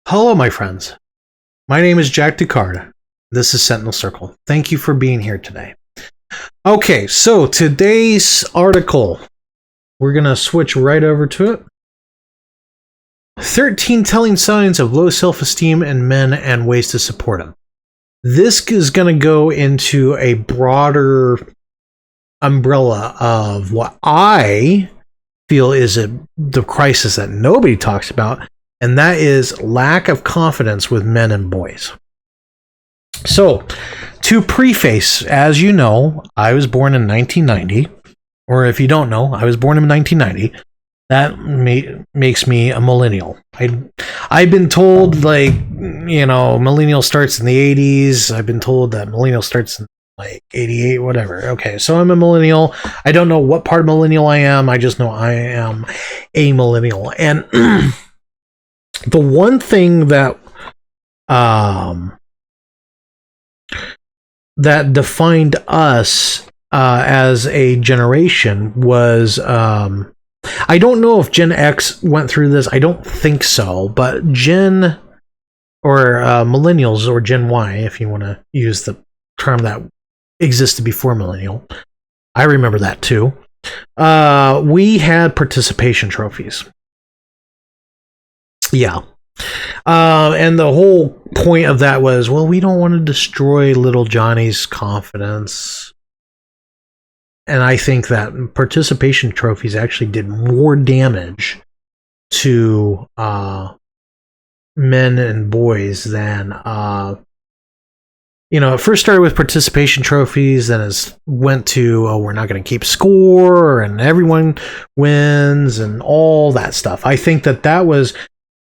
Hello, my friends. My name is Jack Ducard. This is Sentinel Circle. Thank you for being here today. Okay, so today's article, we're going to switch right over to it. 13 telling signs of low self-esteem in men and ways to support them. This is going to go into a broader umbrella of what I feel is the crisis that nobody talks about, and that is lack of confidence with men and boys. So, to preface, as you know, I was born in 1990, or if you don't know, I was born in 1990. That makes me a millennial. I've been told, millennial starts in the 80s. I've been told that millennial starts in 88, whatever. Okay, so I'm a millennial. I don't know what part of millennial I am. I just know I am a millennial. And the one thing that that defined us as a generation was I don't know if Gen X went through this. I don't think so, but Gen or millennials, or Gen Y, if you want to use the term that existed before millennial. I remember that too. We had participation trophies. Yeah. And the whole point of that was, well, we don't want to destroy little Johnny's confidence. And I think that participation trophies actually did more damage to men and boys than it first started with participation trophies, then it went to, we're not going to keep score, and everyone wins, and all that stuff. I think that was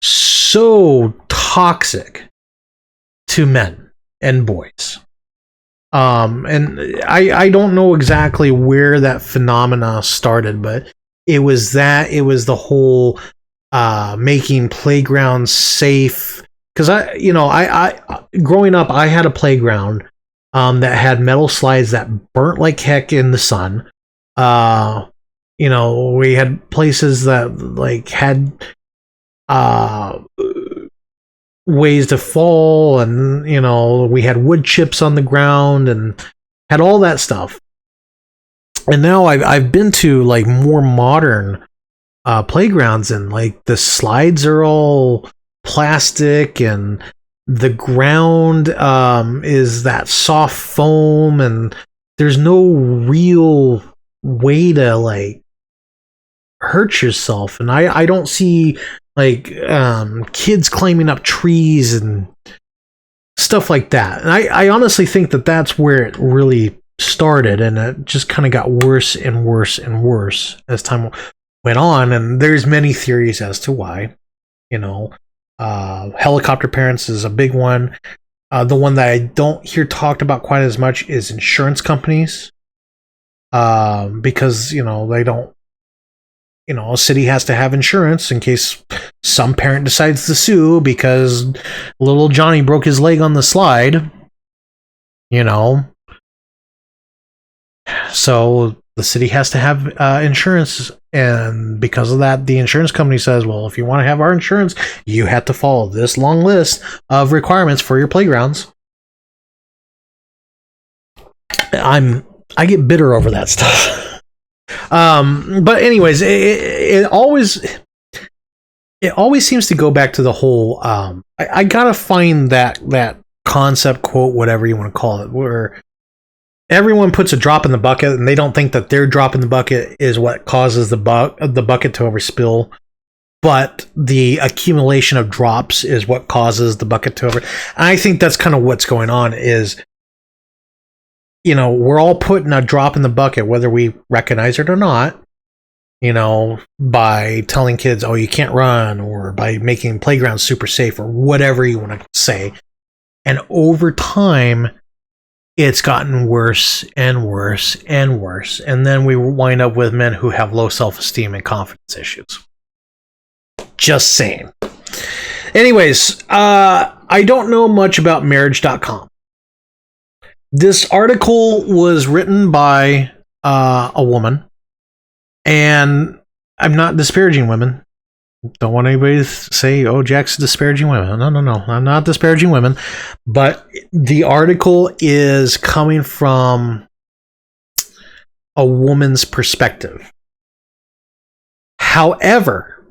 so toxic to men and boys. And I don't know exactly where that phenomena started, but it was the whole making playgrounds safe. Because I growing up, I had a playground that had metal slides that burnt like heck in the sun. We had places that had ways to fall, and we had wood chips on the ground and had all that stuff. And now I've been to more modern playgrounds, and the slides are all plastic, and the ground is that soft foam, and there's no real way to hurt yourself. And I don't see kids climbing up trees and stuff like that. And I honestly think that that's where it really started, and it just kind of got worse and worse and worse as time went on. And there's many theories as to why. Helicopter parents is a big one. The one that I don't hear talked about quite as much is insurance companies, because they don't. A city has to have insurance in case some parent decides to sue because little Johnny broke his leg on the slide. So the city has to have insurance, and because of that, the insurance company says, well, if you want to have our insurance, you have to follow this long list of requirements for your playgrounds. I get bitter over that stuff. But anyways, it always seems to go back to the whole, I gotta find that concept, quote, whatever you want to call it, where everyone puts a drop in the bucket, and they don't think that their drop in the bucket is what causes the bucket to overspill, but the accumulation of drops is what causes the bucket to over. And I think that's kind of what's going on is, we're all putting a drop in the bucket, whether we recognize it or not, by telling kids, oh, you can't run, or by making playgrounds super safe, or whatever you want to say. And over time, it's gotten worse and worse and worse. And then we wind up with men who have low self-esteem and confidence issues. Just saying. Anyways, I don't know much about marriage.com. This article was written by a woman, and I'm not disparaging women. Don't want anybody to say, oh, Jack's disparaging women. No, no, no. I'm not disparaging women. But the article is coming from a woman's perspective. However,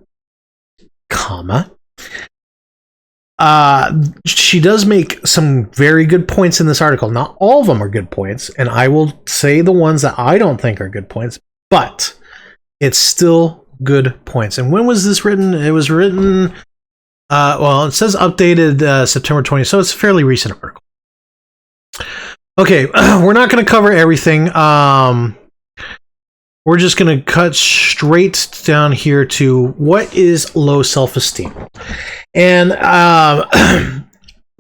she does make some very good points in this article. Not all of them are good points, and I will say the ones that I don't think are good points, but it's still good points. And when was this written? It was written, well, it says updated September 20th, so it's a fairly recent article. Okay, we're not going to cover everything. We're just going to cut straight down here to what is low self-esteem. And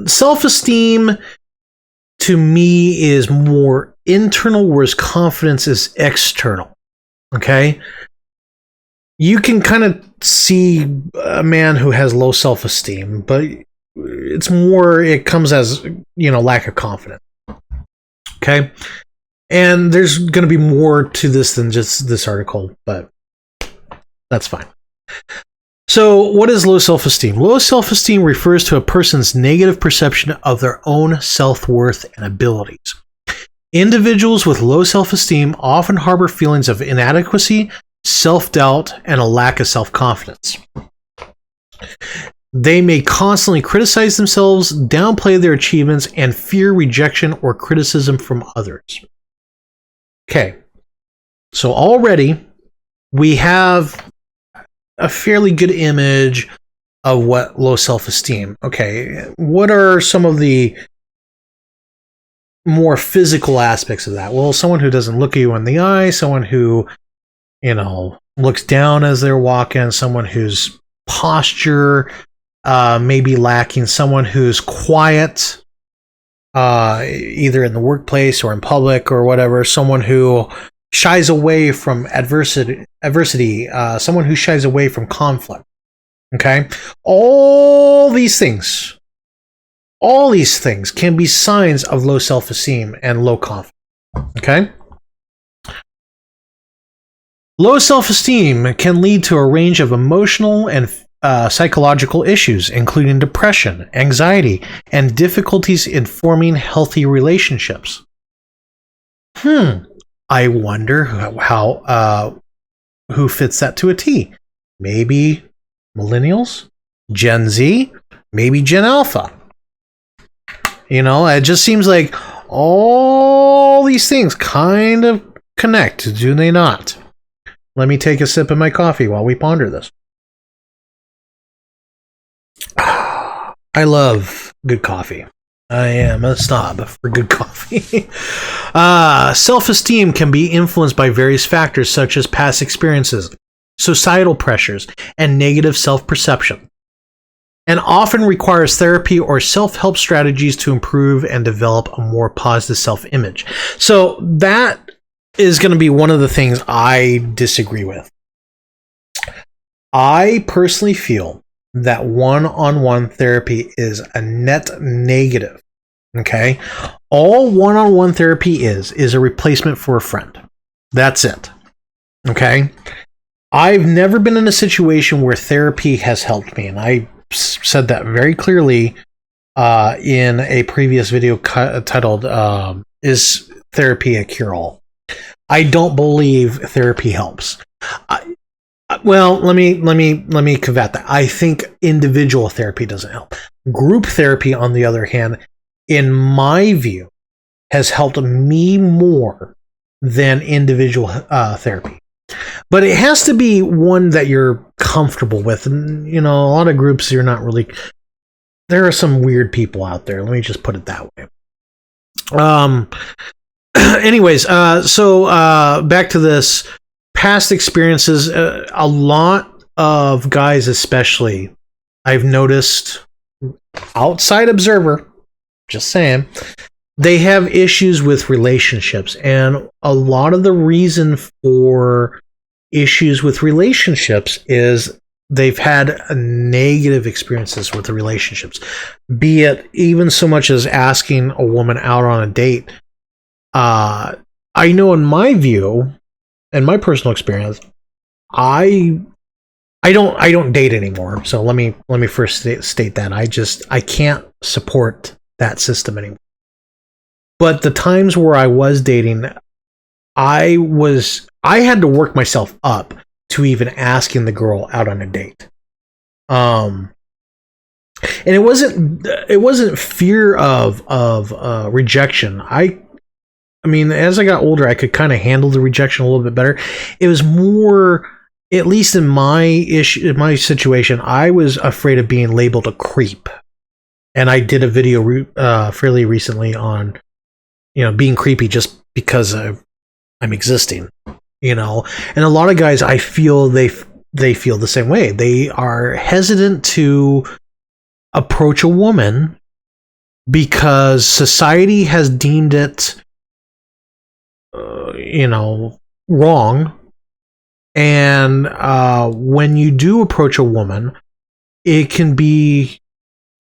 self-esteem to me is more internal, whereas confidence is external. Okay? You can kind of see a man who has low self-esteem, but it's more, it comes as, lack of confidence. Okay? And there's going to be more to this than just this article, but that's fine. So, what is low self-esteem? Low self-esteem refers to a person's negative perception of their own self-worth and abilities. Individuals with low self-esteem often harbor feelings of inadequacy, self-doubt, and a lack of self-confidence. They may constantly criticize themselves, downplay their achievements, and fear rejection or criticism from others. Okay, so already we have a fairly good image of what low self-esteem. Okay, what are some of the more physical aspects of that? Well, someone who doesn't look at you in the eye, someone who, looks down as they're walking, someone whose posture may be lacking, someone who's quiet, either in the workplace or in public or whatever, someone who shies away from adversity, someone who shies away from conflict. Okay? All these things can be signs of low self-esteem and low confidence. Okay? Low self-esteem can lead to a range of emotional and psychological issues, including depression, anxiety, and difficulties in forming healthy relationships. I wonder who fits that to a T. Maybe millennials, Gen Z, maybe Gen Alpha. It just seems like all these things kind of connect, do they not? Let me take a sip of my coffee while we ponder this. I love good coffee. I am a snob for good coffee. Self-esteem can be influenced by various factors such as past experiences, societal pressures, and negative self-perception, and often requires therapy or self-help strategies to improve and develop a more positive self-image. So that is going to be one of the things I disagree with. I personally feel that one-on-one therapy is a net negative. Okay? All one-on-one therapy is a replacement for a friend. That's it. Okay? I've never been in a situation where therapy has helped me, and I said that very clearly in a previous video titled "Is Therapy a Cure-All?" I don't believe therapy helps. Well, let me caveat that. I think individual therapy doesn't help. Group therapy, on the other hand, in my view, has helped me more than individual therapy. But it has to be one that you're comfortable with. And, a lot of groups you're not really... There are some weird people out there. Let me just put it that way. Anyways, so back to this. Past experiences, a lot of guys especially, I've noticed, outside observer, just saying, they have issues with relationships. And a lot of the reason for issues with relationships is they've had negative experiences with the relationships. Be it even so much as asking a woman out on a date. I know in my view, in my personal experience, I I don't date anymore. So let me first state that I can't support that system anymore. But the times where I was dating, I had to work myself up to even asking the girl out on a date. And it wasn't fear of rejection. I mean, as I got older, I could kind of handle the rejection a little bit better. It was more, at least in my situation, I was afraid of being labeled a creep. And I did a video fairly recently on, being creepy just because I'm existing, And a lot of guys, I feel they feel the same way. They are hesitant to approach a woman because society has deemed it, wrong. And when you do approach a woman, it can be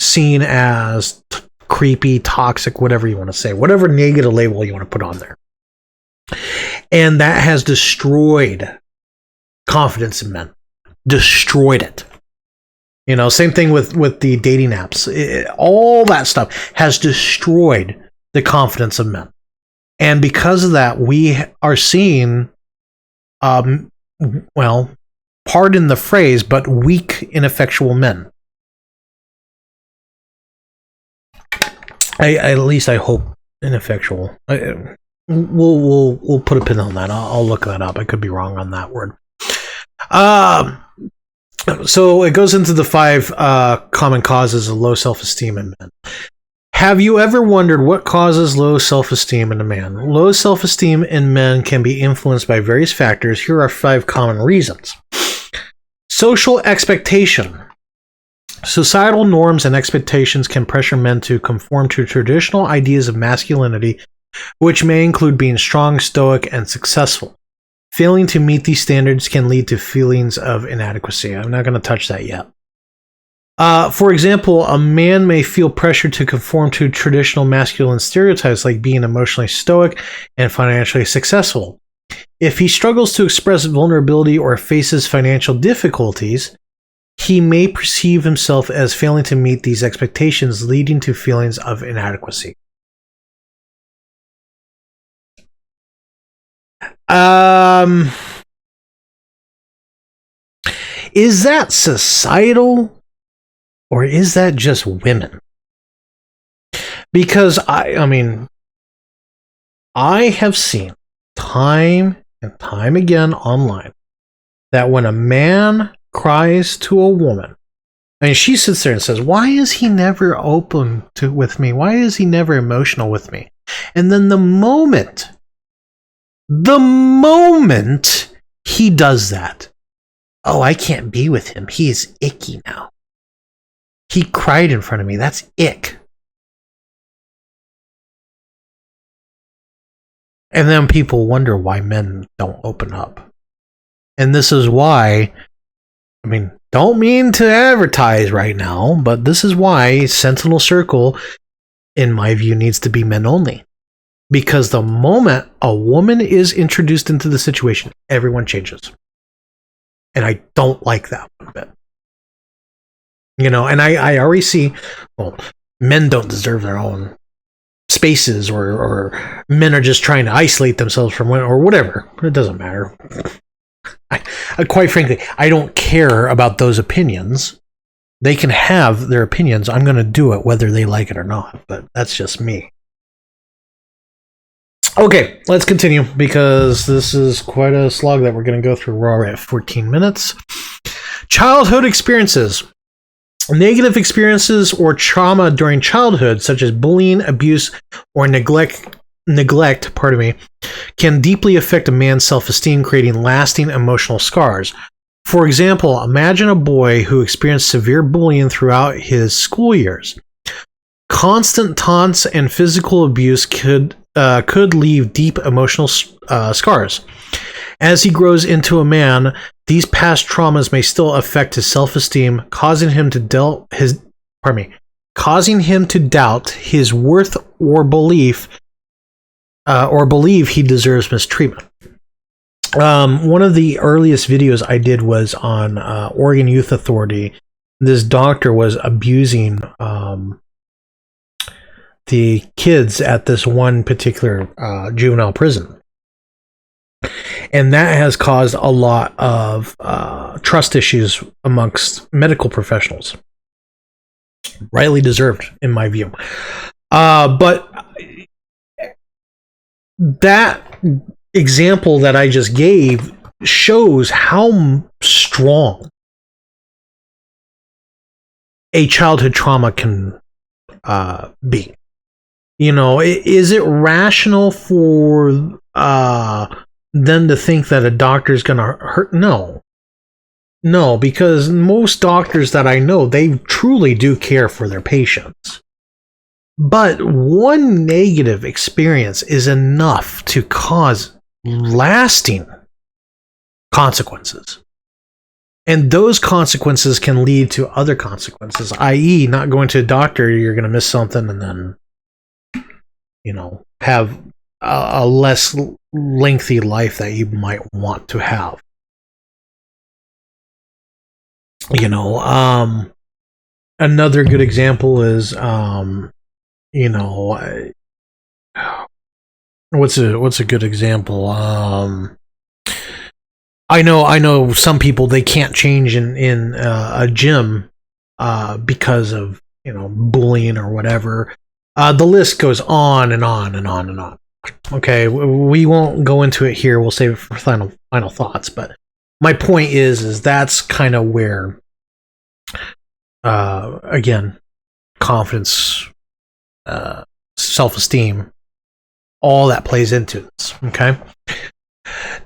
seen as creepy, toxic, whatever you want to say, whatever negative label you want to put on there. And that has destroyed confidence in men. Destroyed it. Same thing with the dating apps. All that stuff has destroyed the confidence of men. And because of that, we are seeing, pardon the phrase, but weak, ineffectual men. At least I hope ineffectual. We'll put a pin on that. I'll look that up. I could be wrong on that word. So it goes into the 5 common causes of low self-esteem in men. Have you ever wondered what causes low self-esteem in a man? Low self-esteem in men can be influenced by various factors. Here are 5 common reasons. Social expectation. Societal norms and expectations can pressure men to conform to traditional ideas of masculinity, which may include being strong, stoic, and successful. Failing to meet these standards can lead to feelings of inadequacy. I'm not going to touch that yet. For example, a man may feel pressure to conform to traditional masculine stereotypes like being emotionally stoic and financially successful. If he struggles to express vulnerability or faces financial difficulties, he may perceive himself as failing to meet these expectations, leading to feelings of inadequacy. Is that societal or is that just women? Because I have seen time and time again online that when a man cries to a woman, and she sits there and says, "Why is he never open with me? Why is he never emotional with me?" And then the moment he does that, "Oh, I can't be with him. He is icky now. He cried in front of me. That's ick." And then people wonder why men don't open up. And this is why, don't mean to advertise right now, but this is why Sentinel Circle, in my view, needs to be men only. Because the moment a woman is introduced into the situation, everyone changes. And I don't like that one bit. And I already see, men don't deserve their own spaces, or men are just trying to isolate themselves from women, or whatever. It doesn't matter. I quite frankly, I don't care about those opinions. They can have their opinions. I'm going to do it whether they like it or not, but that's just me. Okay, let's continue because this is quite a slog that we're going to go through. We're already at 14 minutes. Childhood experiences. Negative experiences or trauma during childhood, such as bullying, abuse, or neglect, can deeply affect a man's self-esteem, creating lasting emotional scars. For example, imagine a boy who experienced severe bullying throughout his school years. Constant taunts and physical abuse could leave deep emotional scars. As he grows into a man, these past traumas may still affect his self-esteem, causing him to doubt his worth or believe he deserves mistreatment. One of the earliest videos I did was on Oregon Youth Authority. This doctor was abusing the kids at this one particular juvenile prison. And that has caused a lot of trust issues amongst medical professionals. Rightly deserved, in my view. But that example that I just gave shows how strong a childhood trauma can be. You know, is it rational for them to think that a doctor is going to hurt? No, because most doctors that I know, they truly do care for their patients. But one negative experience is enough to cause lasting consequences. And those consequences can lead to other consequences, i.e., not going to a doctor, you're going to miss something and then, you know, have a less lengthy life that you might want to have. You know, another good example is, you know, what's a good example? I know some people, they can't change in a gym because of, you know, bullying or whatever. The list goes on and on and on and on. Okay, we won't go into it here. We'll save it for final thoughts. But my point is that's kind of where, again, confidence, self-esteem, all that plays into this. Okay.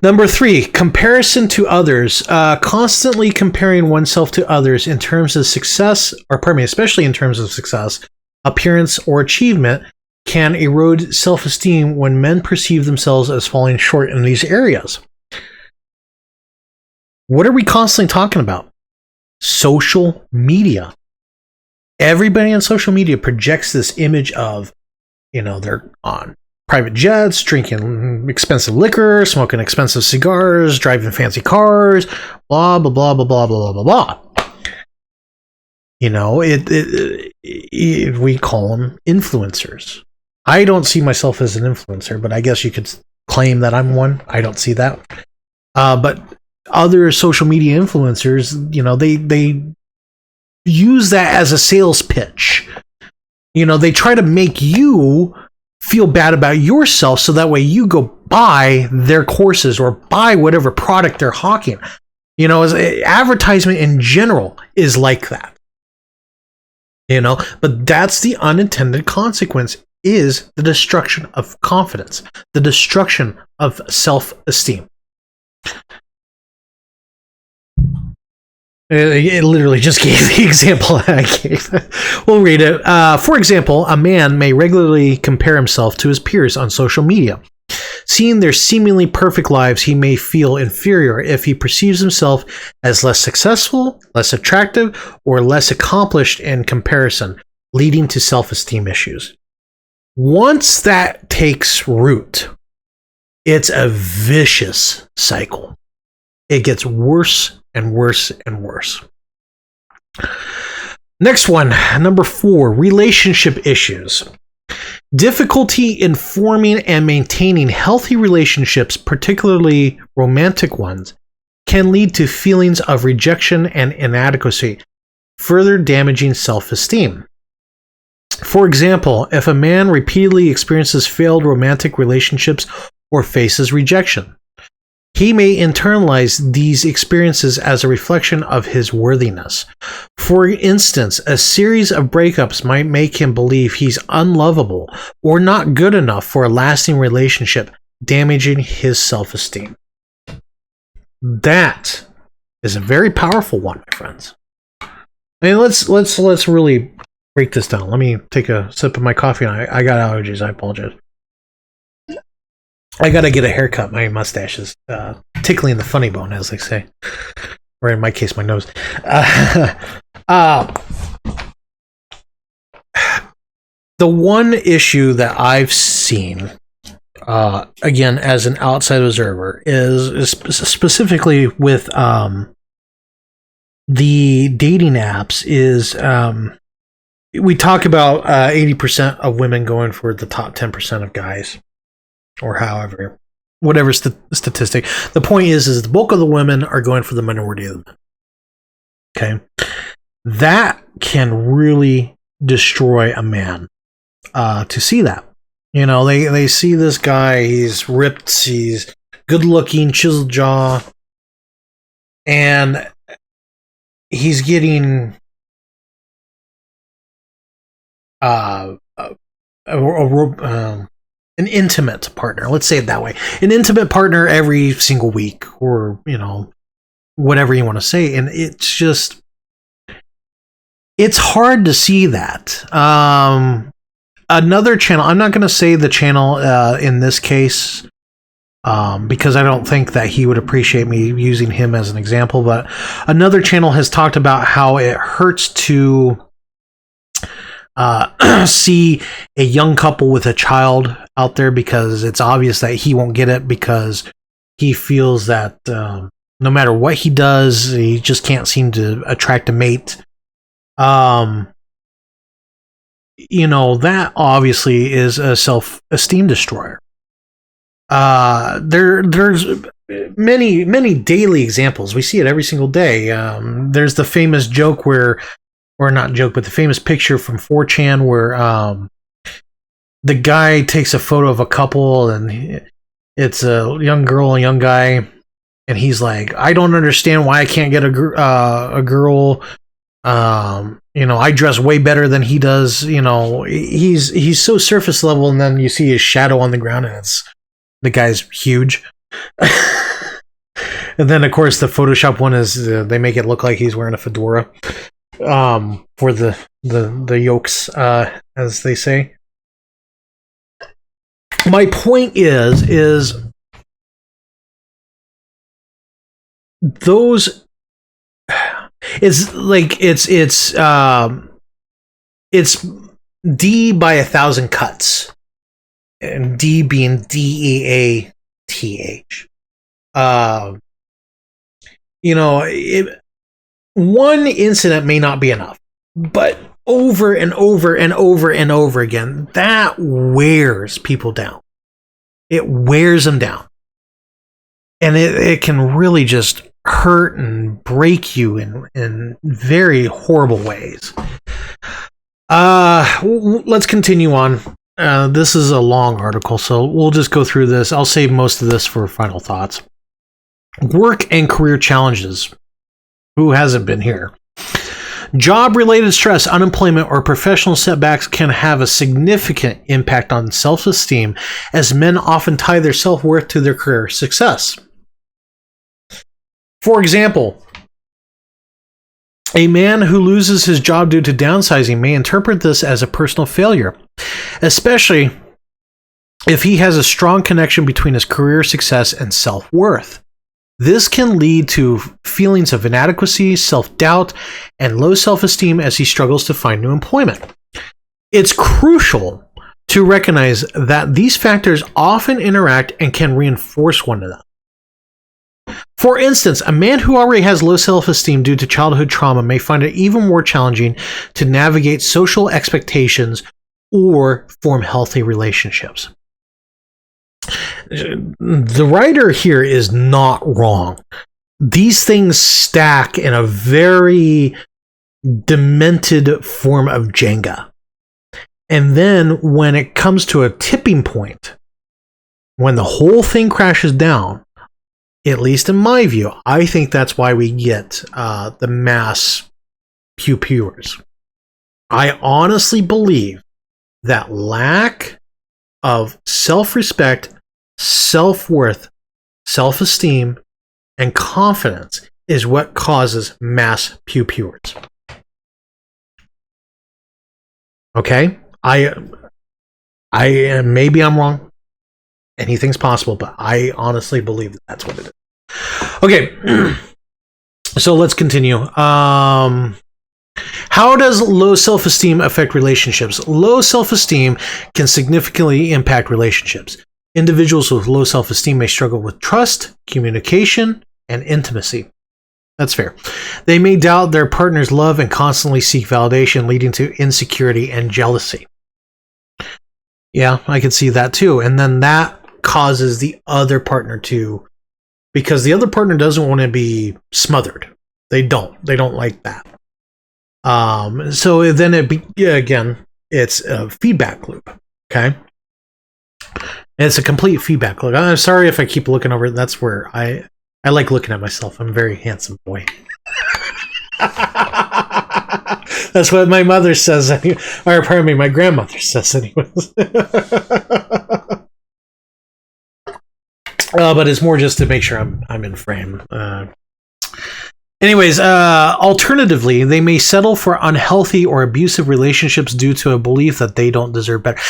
Number 3, comparison to others. Constantly comparing oneself to others in terms of success, or pardon me, especially in terms of success, appearance, or achievement, can erode self-esteem when men perceive themselves as falling short in these areas. What are we constantly talking about? Social media. Everybody on social media projects this image of, you know, they're on private jets, drinking expensive liquor, smoking expensive cigars, driving fancy cars, blah, blah, blah, blah, blah, blah, blah, blah. You know, we call them influencers. I don't see myself as an influencer, but I guess you could claim that I'm one. I don't see that. But other social media influencers, you know, they use that as a sales pitch. You know, they try to make you feel bad about yourself so that way you go buy their courses or buy whatever product they're hawking. You know, advertisement in general is like that. You know, but that's the unintended consequence, is the destruction of confidence, the destruction of self-esteem. It literally just gave the example I gave. We'll read it. For example, a man may regularly compare himself to his peers on social media. Seeing their seemingly perfect lives, he may feel inferior if he perceives himself as less successful, less attractive, or less accomplished in comparison, leading to self-esteem issues. Once that takes root, it's a vicious cycle. It gets worse and worse and worse. Next one, number 4, relationship issues. Difficulty in forming and maintaining healthy relationships, particularly romantic ones, can lead to feelings of rejection and inadequacy, further damaging self-esteem. For example, if a man repeatedly experiences failed romantic relationships or faces rejection, he may internalize these experiences as a reflection of his worthiness. For instance, a series of breakups might make him believe he's unlovable or not good enough for a lasting relationship, damaging his self-esteem. That is a very powerful one, my friends. I mean, let's really break this down. Let me take a sip of my coffee. I got allergies. I apologize. I gotta get a haircut. My mustache is tickling the funny bone, as they say. Or in my case, my nose. The one issue that I've seen again, as an outside observer, is specifically with the dating apps is we talk about 80% of women going for the top 10% of guys, or however, whatever statistic. The point is the bulk of the women are going for the minority of the men. Okay, that can really destroy a man to see that. You know, they see this guy, he's ripped, he's good looking, chiseled jaw, and he's getting an intimate partner. Let's say it that way. An intimate partner every single week, or, you know, whatever you want to say. And it's just, it's hard to see that. Another channel, I'm not going to say the channel in this case, because I don't think that he would appreciate me using him as an example, but another channel has talked about how it hurts to see a young couple with a child out there, because it's obvious that he won't get it, because he feels that no matter what he does, he just can't seem to attract a mate. You know, that obviously is a self-esteem destroyer. There's many daily examples. We see it every single day. There's the famous joke where, or not joke, but the famous picture from 4chan where the guy takes a photo of a couple, and it's a young girl and a young guy, and he's like, I don't understand why I can't get a girl. You know, I dress way better than he does. You know, he's so surface level, and then you see his shadow on the ground, and the guy's huge. And then, of course, the Photoshop one is they make it look like he's wearing a fedora for the yolks, as they say. My point is those. It's like it's D by 1,000 cuts, and D being DEATH. You know, one incident may not be enough, but over and over and over and over again, that wears people down. It wears them down, and it can really just hurt and break you in very horrible ways. Let's continue on. This is a long article, so we'll just go through this. I'll save most of this for final thoughts. Work and career challenges. Who hasn't been here? Job-related stress, unemployment, or professional setbacks can have a significant impact on self-esteem, as men often tie their self-worth to their career success. For example, a man who loses his job due to downsizing may interpret this as a personal failure, especially if he has a strong connection between his career success and self-worth. This can lead to feelings of inadequacy, self-doubt, and low self-esteem as he struggles to find new employment. It's crucial to recognize that these factors often interact and can reinforce one another. For instance, a man who already has low self-esteem due to childhood trauma may find it even more challenging to navigate social expectations or form healthy relationships. The writer here is not wrong. These things stack in a very demented form of Jenga. And then when it comes to a tipping point, when the whole thing crashes down, at least in my view, I think that's why we get the mass pew-pewers. I honestly believe that lack of self-respect, self-worth, self-esteem, and confidence is what causes mass pew-pewers. Okay? I maybe I'm wrong. Anything's possible, but I honestly believe that that's what it is. Okay, so let's continue. How does low self-esteem affect relationships? Low self-esteem can significantly impact relationships. Individuals with low self-esteem may struggle with trust, communication, and intimacy. That's fair. They may doubt their partner's love and constantly seek validation, leading to insecurity and jealousy. Yeah, I could see that too. And then that causes the other partner to, because the other partner doesn't want to be smothered. They don't like that. So then again, it's a feedback loop. Okay. And it's a complete feedback loop. I'm sorry if I keep looking over it. That's where I like looking at myself. I'm a very handsome boy. That's what my mother says. Or pardon me, my grandmother says anyways. But it's more just to make sure I'm in frame. Anyways, alternatively, they may settle for unhealthy or abusive relationships due to a belief that they don't deserve better.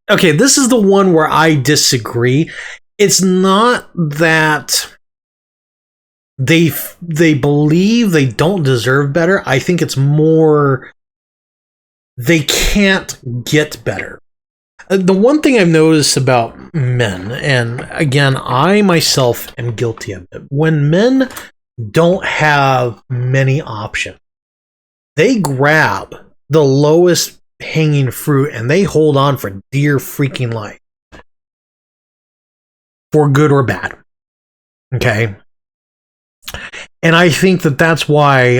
Okay, this is the one where I disagree. It's not that they believe they don't deserve better. I think it's more they can't get better. The one thing I've noticed about men, and again, I myself am guilty of it, when men don't have many options, they grab the lowest hanging fruit and they hold on for dear freaking life, for good or bad. Okay. And I think that that's why,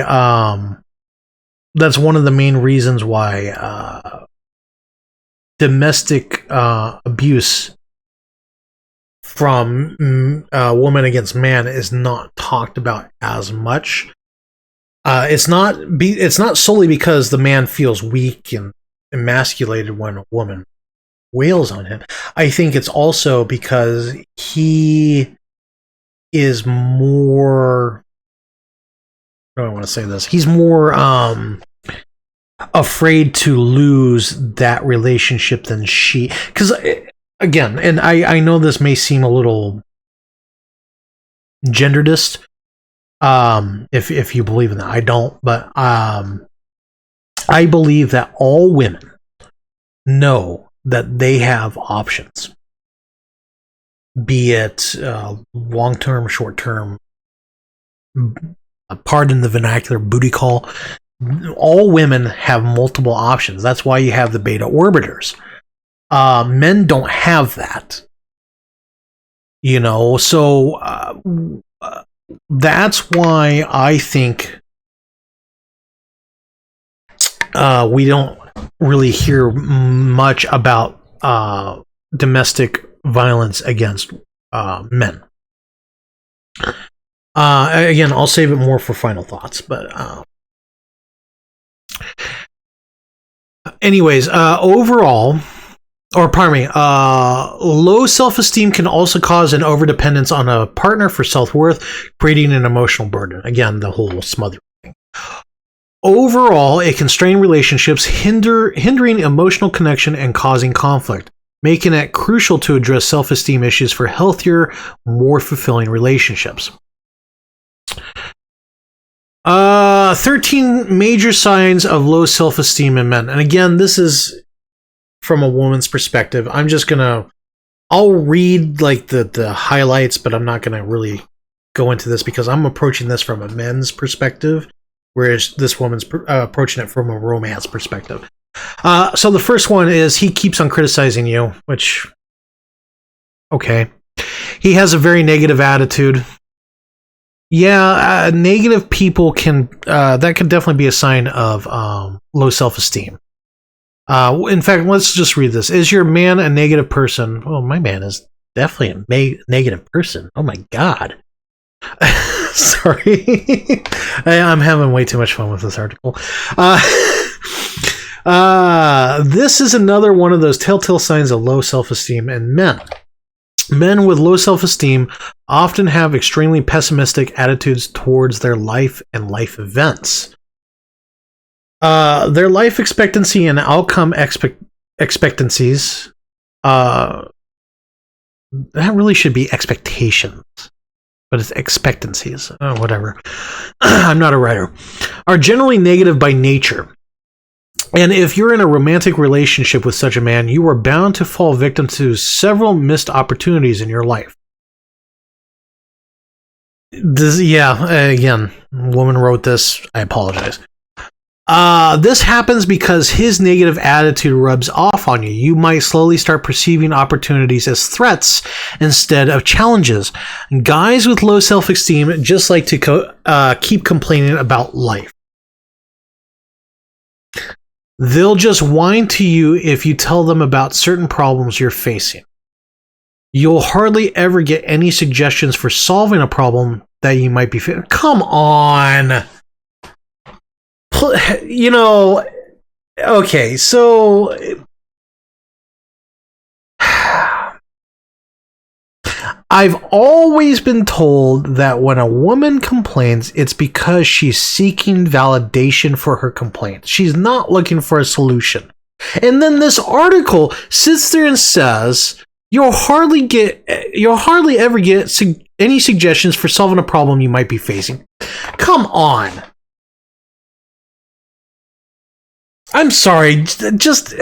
that's one of the main reasons why domestic abuse from woman against man is not talked about as much. It's not solely because the man feels weak and emasculated when a woman wails on him. I think it's also because he is more, how do I want to say this? He's more afraid to lose that relationship than she. Because again, and I know this may seem a little genderedist, if you believe in that. I don't, but I believe that all women know that they have options, be it long-term, short-term, pardon the vernacular, booty call. All women have multiple options. That's why you have the beta orbiters. Men don't have that. So that's why I think we don't really hear much about domestic violence against men. Again, I'll save it more for final thoughts, but anyways, overall, or pardon me, low self-esteem can also cause an overdependence on a partner for self-worth, creating an emotional burden. Again, the whole smothering thing. Overall, it can strain relationships, hindering emotional connection and causing conflict, making it crucial to address self-esteem issues for healthier, more fulfilling relationships. 13 major signs of low self-esteem in men. And again, this is from a woman's perspective. I'll read like the highlights, but I'm not going to really go into this because I'm approaching this from a men's perspective, whereas this woman's approaching it from a romance perspective. So the first one is he keeps on criticizing you, which, okay. He has a very negative attitude. Yeah, negative people that could definitely be a sign of low self-esteem. In fact, let's just read this. Is your man a negative person? Well, my man is definitely a negative person. Oh my God. Sorry. I'm having way too much fun with this article. This is another one of those telltale signs of low self-esteem in men. Men with low self-esteem often have extremely pessimistic attitudes towards their life and life events. Their life expectancy and outcome expectancies, that really should be expectations, but it's expectancies. Oh, whatever. I'm not a writer. Are generally negative by nature. And if you're in a romantic relationship with such a man, you are bound to fall victim to several missed opportunities in your life. Again, woman wrote this. I apologize. This happens because his negative attitude rubs off on you. You might slowly start perceiving opportunities as threats instead of challenges. Guys with low self-esteem just like to keep complaining about life. They'll just whine to you if you tell them about certain problems you're facing. You'll hardly ever get any suggestions for solving a problem that you might be facing. Come on! You know, okay, so I've always been told that when a woman complains, it's because she's seeking validation for her complaint. She's not looking for a solution. And then this article sits there and says, you'll hardly ever get any suggestions for solving a problem you might be facing. Come on. I'm sorry, just...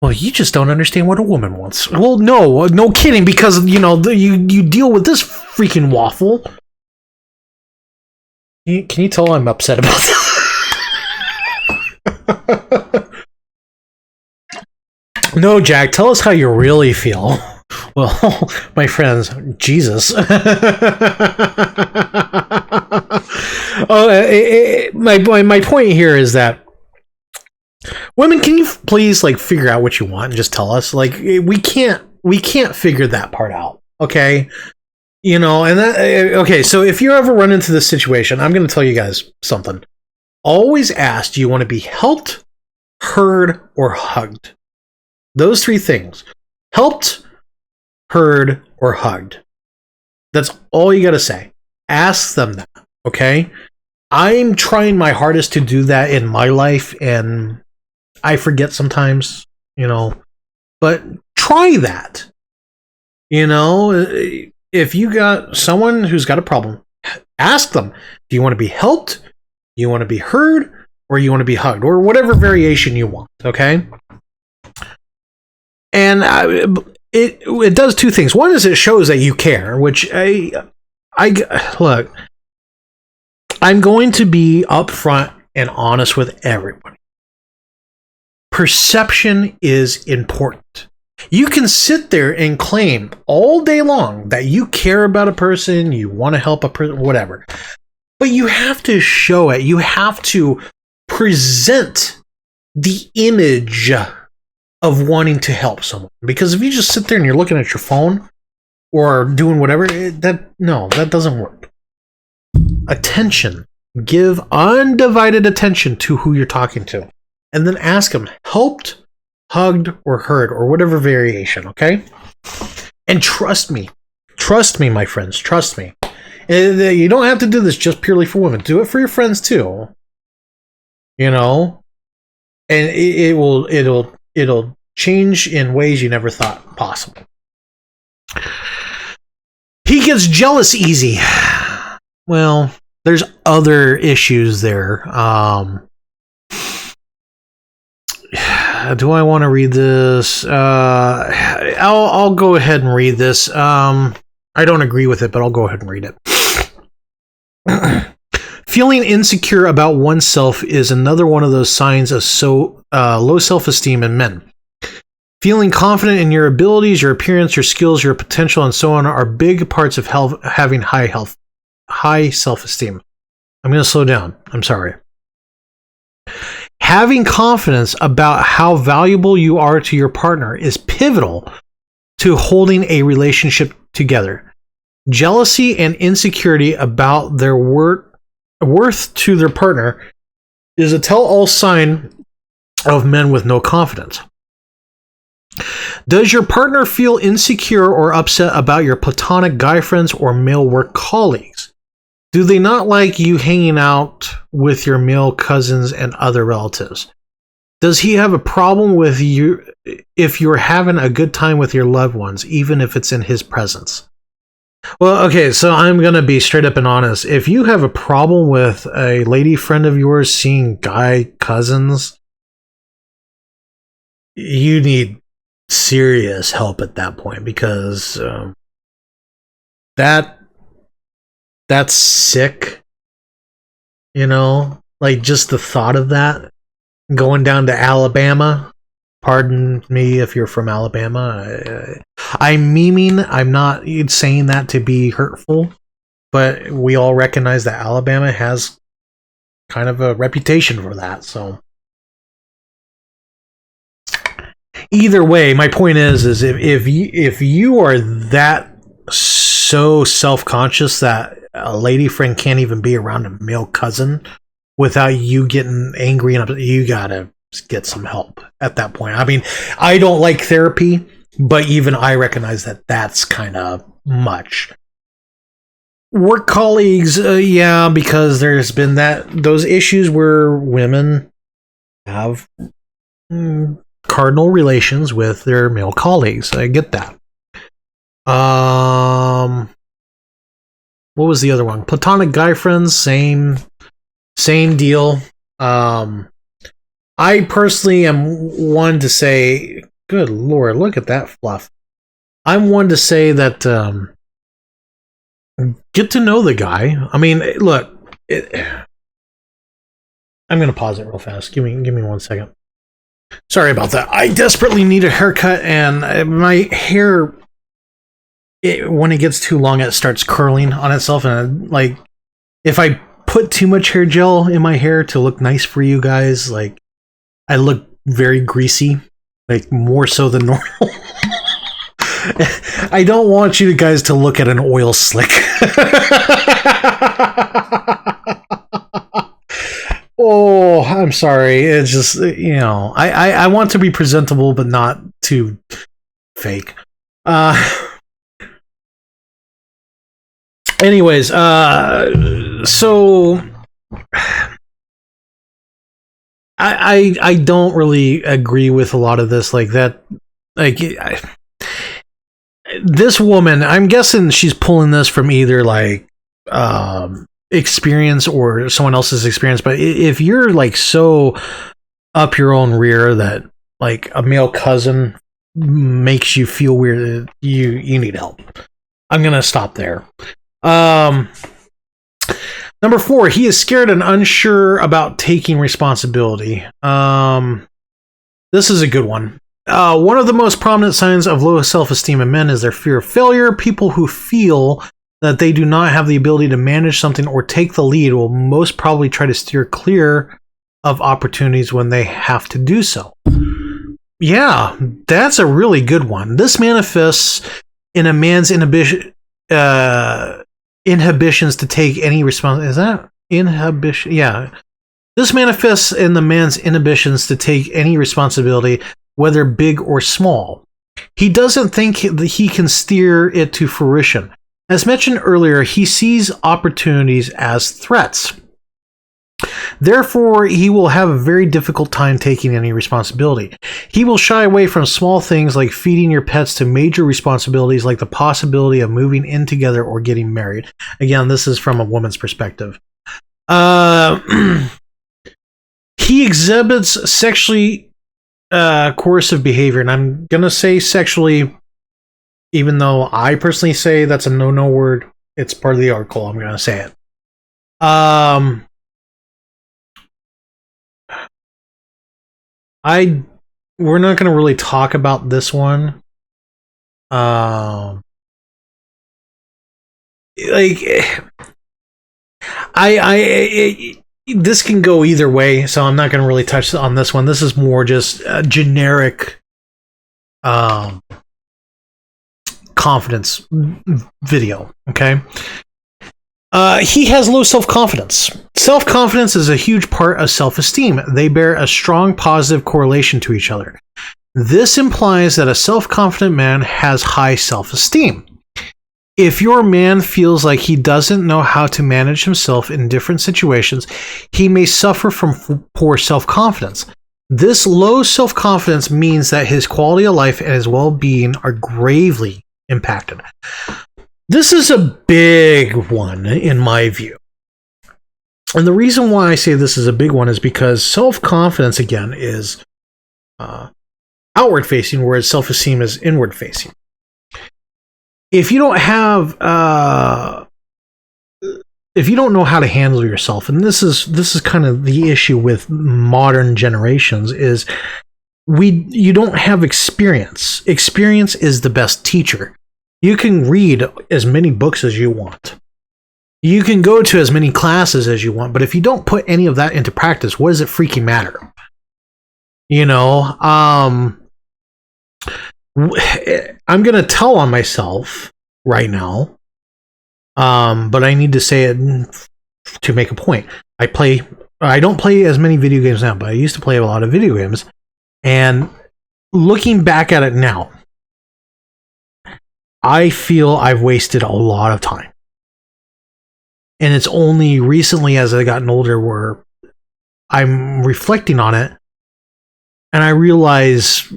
Well, you just don't understand what a woman wants. Well, no kidding, because, you know, you deal with this freaking waffle. Can you tell I'm upset about this? No, Jack, tell us how you really feel. Well, my friends, Jesus. My point here is that women, can you please figure out what you want and just tell us? We can't figure that part out, okay? You know, and okay, so if you ever run into this situation, I'm going to tell you guys something. Always ask, do you want to be helped, heard, or hugged? Those three things. Helped, heard, or hugged. That's all you got to say. Ask them that, okay? I'm trying my hardest to do that in my life, and I forget sometimes, you know, but try that. You know, if you got someone who's got a problem, ask them, do you want to be helped? Do you want to be heard? Or you want to be hugged? Or whatever variation you want, okay? And it does two things. One is it shows that you care, which look, I'm going to be upfront and honest with everybody. Perception is important. You can sit there and claim all day long that you care about a person, you want to help a person, whatever. But you have to show it. You have to present the image of wanting to help someone. Because if you just sit there and you're looking at your phone or doing whatever, that doesn't work. Attention. Give undivided attention to who you're talking to. And then ask them, helped, hugged, or heard, or whatever variation, okay? And trust me, my friends, trust me. You don't have to do this just purely for women. Do it for your friends too. You know? And it'll change in ways you never thought possible. He gets jealous easy. Well, there's other issues there. Do I want to read this? I'll go ahead and read this. I don't agree with it, but I'll go ahead and read it. Feeling insecure about oneself is another one of those signs of low self-esteem in men. Feeling confident in your abilities, your appearance, your skills, your potential, and so on are big parts of having high self-esteem. I'm going to slow down. I'm sorry. Having confidence about how valuable you are to your partner is pivotal to holding a relationship together. Jealousy and insecurity about their worth to their partner is a tell-all sign of men with no confidence. Does your partner feel insecure or upset about your platonic guy friends or male work colleagues? Do they not like you hanging out with your male cousins and other relatives? Does he have a problem with you if you're having a good time with your loved ones, even if it's in his presence? Well, okay, so I'm going to be straight up and honest. If you have a problem with a lady friend of yours seeing guy cousins, you need serious help at that point, because that's sick. You know, like just the thought of that going down to Alabama. Pardon me if you're from Alabama. I'm memeing. I'm not saying that to be hurtful, but we all recognize that Alabama has kind of a reputation for that. So either way, my point is if you are that so self-conscious that a lady friend can't even be around a male cousin without you getting angry and upset, you gotta get some help at that point. I mean, I don't like therapy, but even I recognize that that's kind of much. Work colleagues, yeah, because there's been those issues where women have cardinal relations with their male colleagues. I get that. What was the other one? Platonic guy friends, same deal. I personally am one to say, good Lord, look at that fluff. I'm one to say that get to know the guy. I mean, look, I'm going to pause it real fast. Give me 1 second. Sorry about that. I desperately need a haircut, and my hair, when it gets too long, it starts curling on itself, and like, if I put too much hair gel in my hair to look nice for you guys, like, I look very greasy, like more so than normal. I don't want you guys to look at an oil slick. Oh, I'm sorry. It's just, you know, I want to be presentable, but not too fake. Anyways, so I don't really agree with a lot of this, like that, like this woman, I'm guessing she's pulling this from either like experience or someone else's experience, but if you're like so up your own rear that like a male cousin makes you feel weird, you need help. I'm gonna stop there. Number 4, he is scared and unsure about taking responsibility. This is a good one. One of the most prominent signs of low self-esteem in men is their fear of failure. People who feel that they do not have the ability to manage something or take the lead will most probably try to steer clear of opportunities when they have to do so. Yeah, that's a really good one. This manifests in a man's inhibitions to take any responsibility. Is that inhibition? Yeah. This manifests in the man's inhibitions to take any responsibility, whether big or small. He doesn't think that he can steer it to fruition. As mentioned earlier, he sees opportunities as threats. Therefore, he will have a very difficult time taking any responsibility. He will shy away from small things like feeding your pets to major responsibilities like the possibility of moving in together or getting married. Again, this is from a woman's perspective. He exhibits sexually coercive behavior, and I'm going to say sexually, even though I personally say that's a no word. It's part of the article. I'm going to say it. We're not going to really talk about this one. This can go either way, so I'm not going to really touch on this one. This is more just a generic confidence video, okay? He has low self-confidence. Self-confidence is a huge part of self-esteem. They bear a strong positive correlation to each other. This implies that a self-confident man has high self-esteem. If your man feels like he doesn't know how to manage himself in different situations, he may suffer from poor self-confidence. This low self-confidence means that his quality of life and his well-being are gravely impacted. This is a big one in my view. And the reason why I say this is a big one is because self-confidence, again, is outward-facing, whereas self-esteem is inward-facing. If you don't have, if you don't know how to handle yourself, and this is kind of the issue with modern generations, is you don't have experience. Experience is the best teacher. You can read as many books as you want. You can go to as many classes as you want, but if you don't put any of that into practice, what does it freaking matter? You know, I'm going to tell on myself right now, but I need to say it to make a point. I don't play as many video games now, but I used to play a lot of video games. And looking back at it now, I feel I've wasted a lot of time. And it's only recently as I've gotten older where I'm reflecting on it and I realize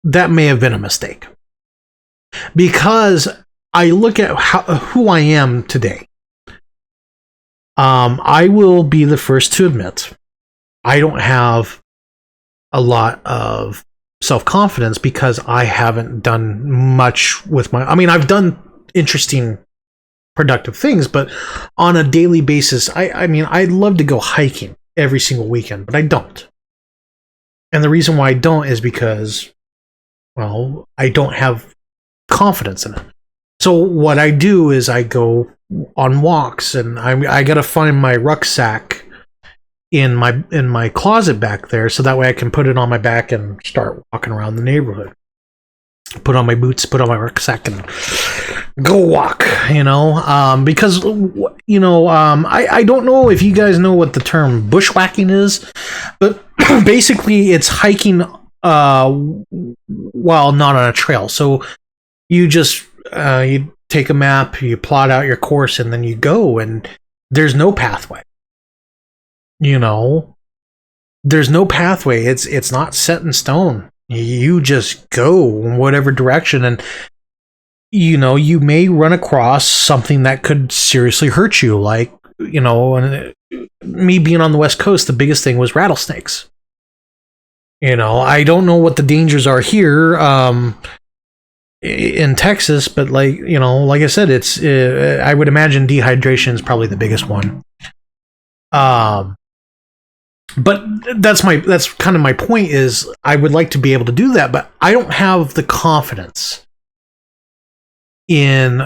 that may have been a mistake. Because I look at who I am today. I will be the first to admit I don't have a lot of self-confidence because I haven't done much with I've done interesting, productive things, but on a daily basis, I'd love to go hiking every single weekend, but I don't. And the reason why I don't is because, well, I don't have confidence in it. So what I do is I go on walks, and I gotta find my rucksack in my closet back there, so that way I can put it on my back and start walking around the neighborhood. Put on my boots, put on my rucksack, and go walk. Because I don't know if you guys know what the term bushwhacking is, but basically it's hiking while not on a trail. So you just you take a map, you plot out your course, and then you go, and there's no pathway. There's no pathway. It's not set in stone. You just go in whatever direction, and you may run across something that could seriously hurt you. Like, me being on the West Coast, the biggest thing was rattlesnakes. I don't know what the dangers are here in Texas, but like I said, it's I would imagine dehydration is probably the biggest one. But that's kind of my point, is I would like to be able to do that, but I don't have the confidence in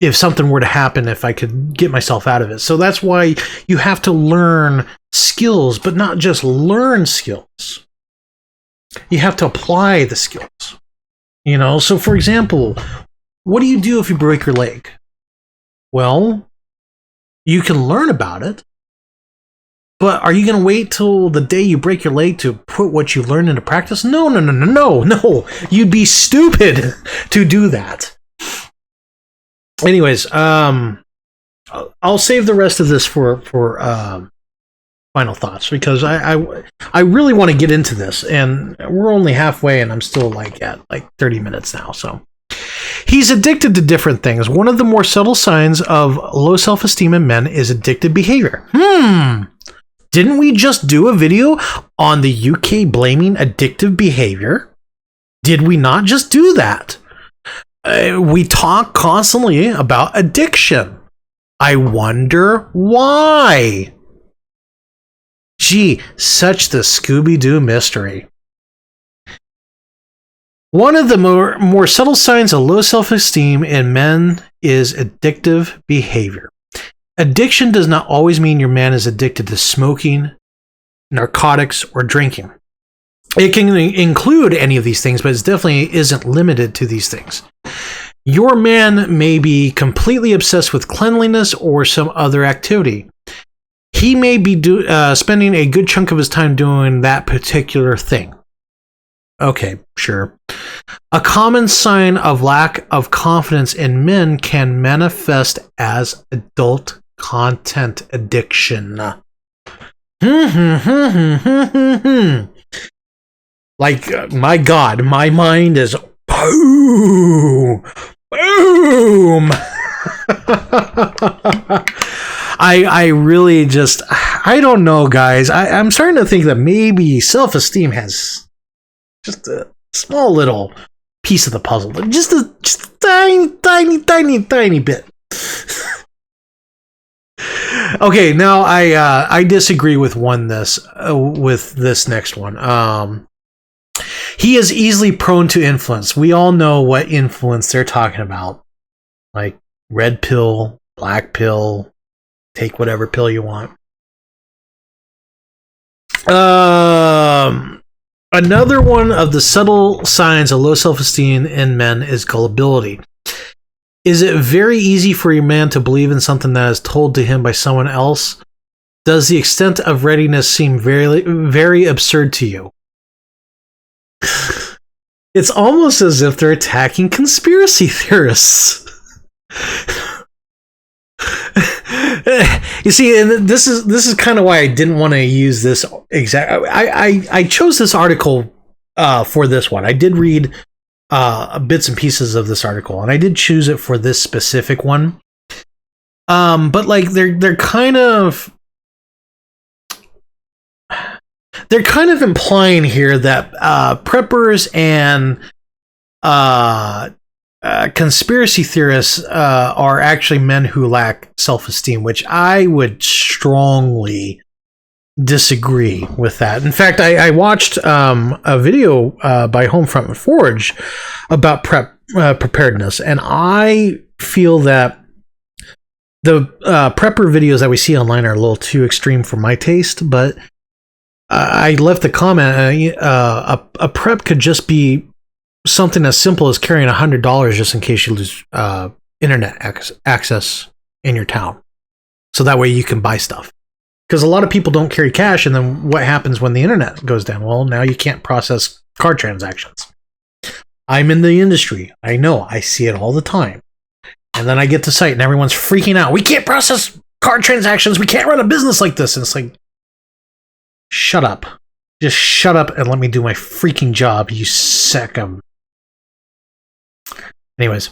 if something were to happen, if I could get myself out of it. So that's why you have to learn skills, but not just learn skills. You have to apply the skills. So for example, what do you do if you break your leg? Well, you can learn about it. But are you going to wait till the day you break your leg to put what you learned into practice? No. You'd be stupid to do that. Anyways, I'll save the rest of this for final thoughts, because I really want to get into this, and we're only halfway, and I'm still at 30 minutes now. So he's addicted to different things. One of the more subtle signs of low self-esteem in men is addictive behavior. Didn't we just do a video on the UK blaming addictive behavior? Did we not just do that? We talk constantly about addiction. I wonder why. Gee, such the Scooby-Doo mystery. One of the more subtle signs of low self-esteem in men is addictive behavior. Addiction does not always mean your man is addicted to smoking, narcotics, or drinking. It can include any of these things, but it definitely isn't limited to these things. Your man may be completely obsessed with cleanliness or some other activity. He may be spending a good chunk of his time doing that particular thing. Okay, sure. A common sign of lack of confidence in men can manifest as adult content addiction. Like, my God, my mind is Boom! Boom! I really just, I don't know, guys. I'm starting to think that maybe self-esteem has just a small little piece of the puzzle, but just a tiny bit. Okay, now I disagree with this next one. He is easily prone to influence. We all know what influence they're talking about, like red pill, black pill, take whatever pill you want. Another one of the subtle signs of low self-esteem in men is gullibility. Is it very easy for a man to believe in something that is told to him by someone else? Does the extent of readiness seem very, very absurd to you? It's almost as if they're attacking conspiracy theorists. You see, and this is kind of why I didn't want to use this exact. I chose this article for this one. I did read bits and pieces of this article, and I did choose it for this specific one. But like they're kind of implying here that preppers and conspiracy theorists are actually men who lack self-esteem, which I would strongly disagree with that. In fact, I watched a video by Homefront and Forge about preparedness, and I feel that the prepper videos that we see online are a little too extreme for my taste, but I left a comment. A prep could just be something as simple as carrying $100 just in case you lose internet access in your town, so that way you can buy stuff. Because a lot of people don't carry cash, and then what happens when the internet goes down? Well, now you can't process card transactions. I'm in the industry. I know. I see it all the time. And then I get to site, and everyone's freaking out. We can't process card transactions. We can't run a business like this. And it's like, shut up. Just shut up and let me do my freaking job, you sack of... Anyways.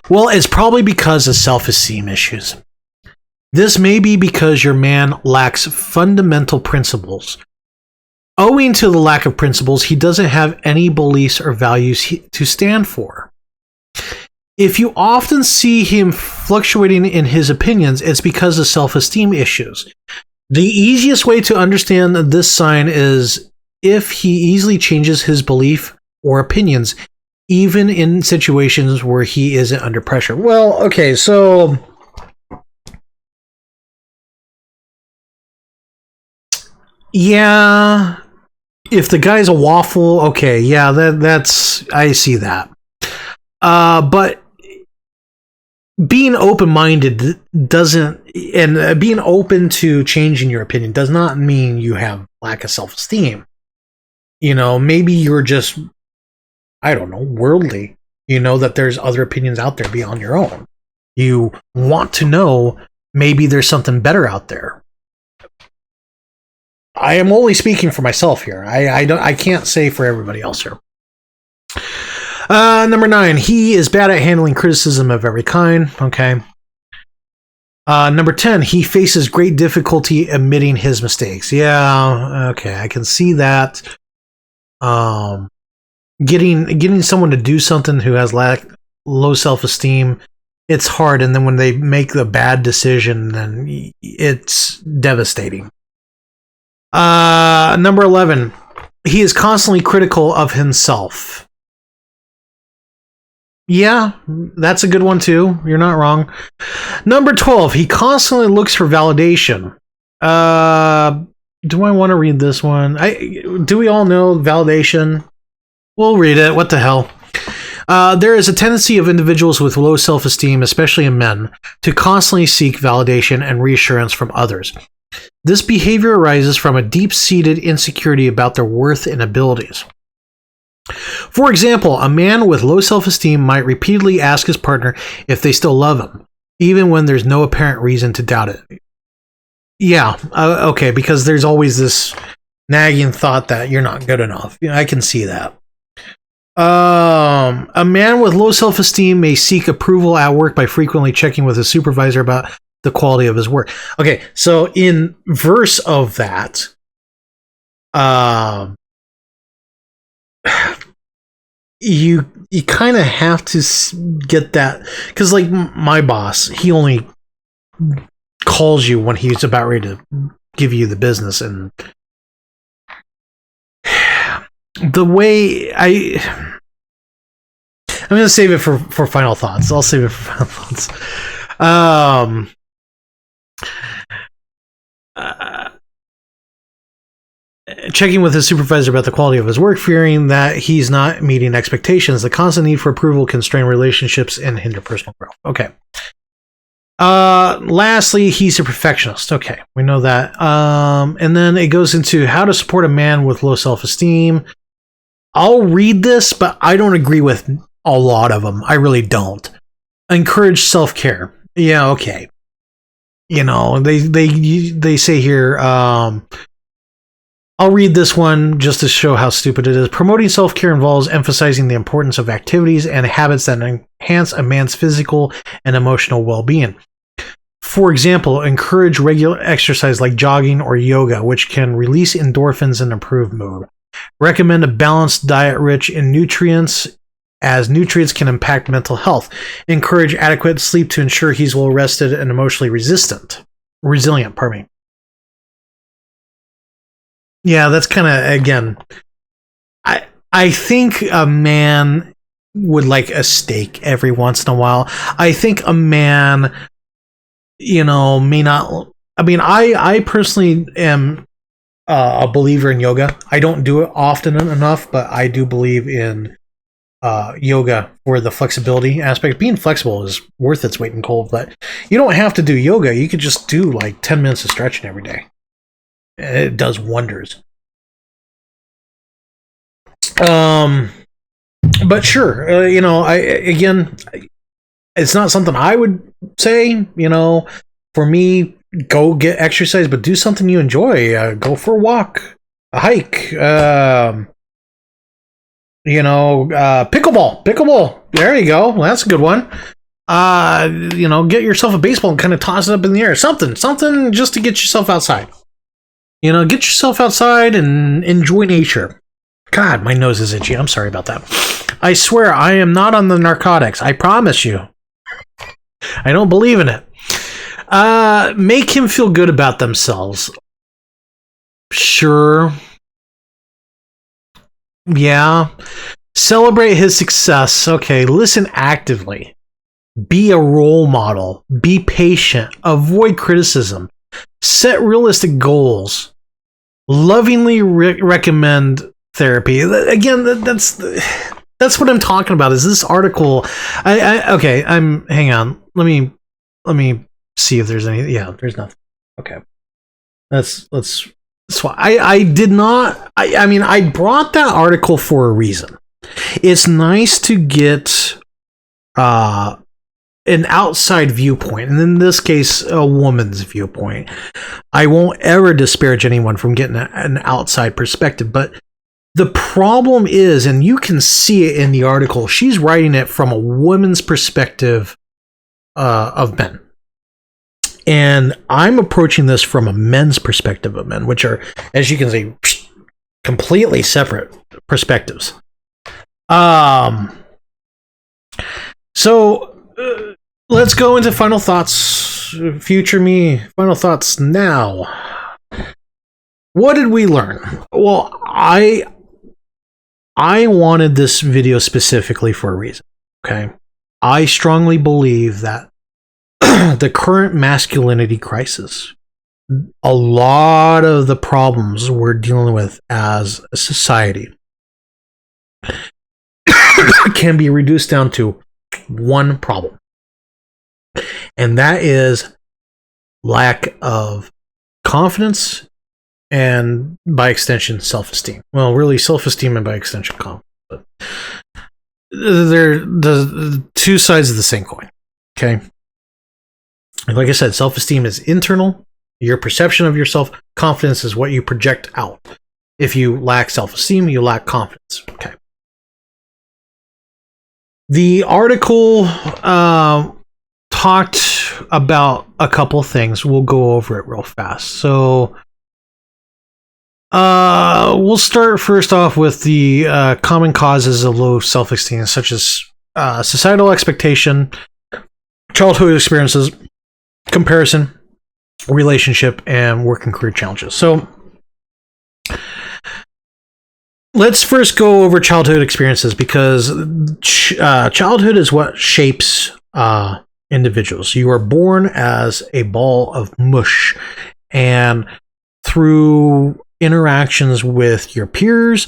Well, it's probably because of self-esteem issues. This may be because your man lacks fundamental principles. Owing to the lack of principles, he doesn't have any beliefs or values to stand for. If you often see him fluctuating in his opinions, it's because of self-esteem issues. The easiest way to understand this sign is if he easily changes his belief or opinions, even in situations where he isn't under pressure. Well, okay, so... yeah, if the guy's a waffle, okay, yeah, that's... I see that. But being open-minded doesn't... and being open to changing your opinion does not mean you have lack of self-esteem. You know, maybe you're just... I don't know, worldly. You know that there's other opinions out there beyond your own. You want to know maybe there's something better out there. I am only speaking for myself here. I can't say for everybody else here. Number 9, he is bad at handling criticism of every kind. Okay. Number 10, he faces great difficulty admitting his mistakes. Yeah, okay, I can see that. Getting someone to do something who has low self-esteem, it's hard, and then when they make the bad decision, then it's devastating. Number 11, he is constantly critical of himself. Yeah, that's a good one too. You're not wrong. Number 12, he constantly looks for validation. Do I want to read this one? Do we all know validation? We'll read it. What the hell? There is a tendency of individuals with low self-esteem, especially in men, to constantly seek validation and reassurance from others. This behavior arises from a deep-seated insecurity about their worth and abilities. For example, a man with low self-esteem might repeatedly ask his partner if they still love him, even when there's no apparent reason to doubt it. Yeah, okay, because there's always this nagging thought that you're not good enough. You know, I can see that. A man with low self-esteem may seek approval at work by frequently checking with his supervisor about the quality of his work. Okay, so in verse of that, you kind of have to get that, because like my boss, he only calls you when he's about ready to give you the business, and the way I'm going to save it for final thoughts. I'll save it for final thoughts. Checking with his supervisor about the quality of his work, fearing that he's not meeting expectations. The constant need for approval can strain relationships and hinder personal growth. Okay. Lastly, he's a perfectionist. Okay, we know that. And then it goes into how to support a man with low self-esteem. I'll read this, but I don't agree with a lot of them. I really don't. Encourage self-care. Yeah, okay. You know, they say here, I'll read this one just to show how stupid it is. Promoting self-care involves emphasizing the importance of activities and habits that enhance a man's physical and emotional well-being. For example, encourage regular exercise like jogging or yoga, which can release endorphins and improve mood. Recommend a balanced diet rich in nutrients, as nutrients can impact mental health. Encourage adequate sleep to ensure he's well rested and emotionally resilient. Pardon me. Yeah, that's kind of, again, I think a man would like a steak every once in a while. I think a man, you know, may not. I mean, I personally am a believer in yoga. I don't do it often enough, but I do believe in yoga for the flexibility aspect. Being flexible is worth its weight in gold, but you don't have to do yoga. You could just do like 10 minutes of stretching every day. It does wonders. But sure, you know, it's not something I would say, you know, for me, go get exercise, but do something you enjoy. Go for a walk, a hike, you know, pickleball. There you go. Well, that's a good one. You know, get yourself a baseball and kind of toss it up in the air. Something just to get yourself outside. You know, get yourself outside and enjoy nature. God, my nose is itchy. I'm sorry about that. I swear I am not on the narcotics. I promise you. I don't believe in it. Make him feel good about themselves. Sure. Yeah. Celebrate his success. Okay, listen actively. Be a role model. Be patient. Avoid criticism. Set realistic goals. Lovingly recommend therapy. Again, that's what I'm talking about. Is this article? Okay. Hang on. Let me see if there's any. Yeah, there's nothing. Okay. That's why I did not. I mean, I brought that article for a reason. It's nice to get an outside viewpoint, and in this case, a woman's viewpoint. I won't ever disparage anyone from getting an outside perspective, but the problem is, and you can see it in the article, she's writing it from a woman's perspective of men. And I'm approaching this from a men's perspective of men, which are, as you can see, completely separate perspectives. So let's go into final thoughts. Future me, final thoughts now. What did we learn? Well, I wanted this video specifically for a reason. Okay, I strongly believe that the current masculinity crisis, a lot of the problems we're dealing with as a society can be reduced down to one problem, and that is lack of confidence and, by extension, self-esteem. Well, really, self-esteem and, by extension, confidence. But they're the two sides of the same coin. Okay? Like I said, self-esteem is internal, your perception of yourself. Confidence is what you project out. If you lack self-esteem, you lack confidence. Okay. The article talked about a couple things. We'll go over it real fast. So we'll start first off with the common causes of low self-esteem, such as societal expectation, childhood experiences, comparison, relationship, and work and career challenges. So let's first go over childhood experiences, because childhood is what shapes individuals. You are born as a ball of mush, and through interactions with your peers,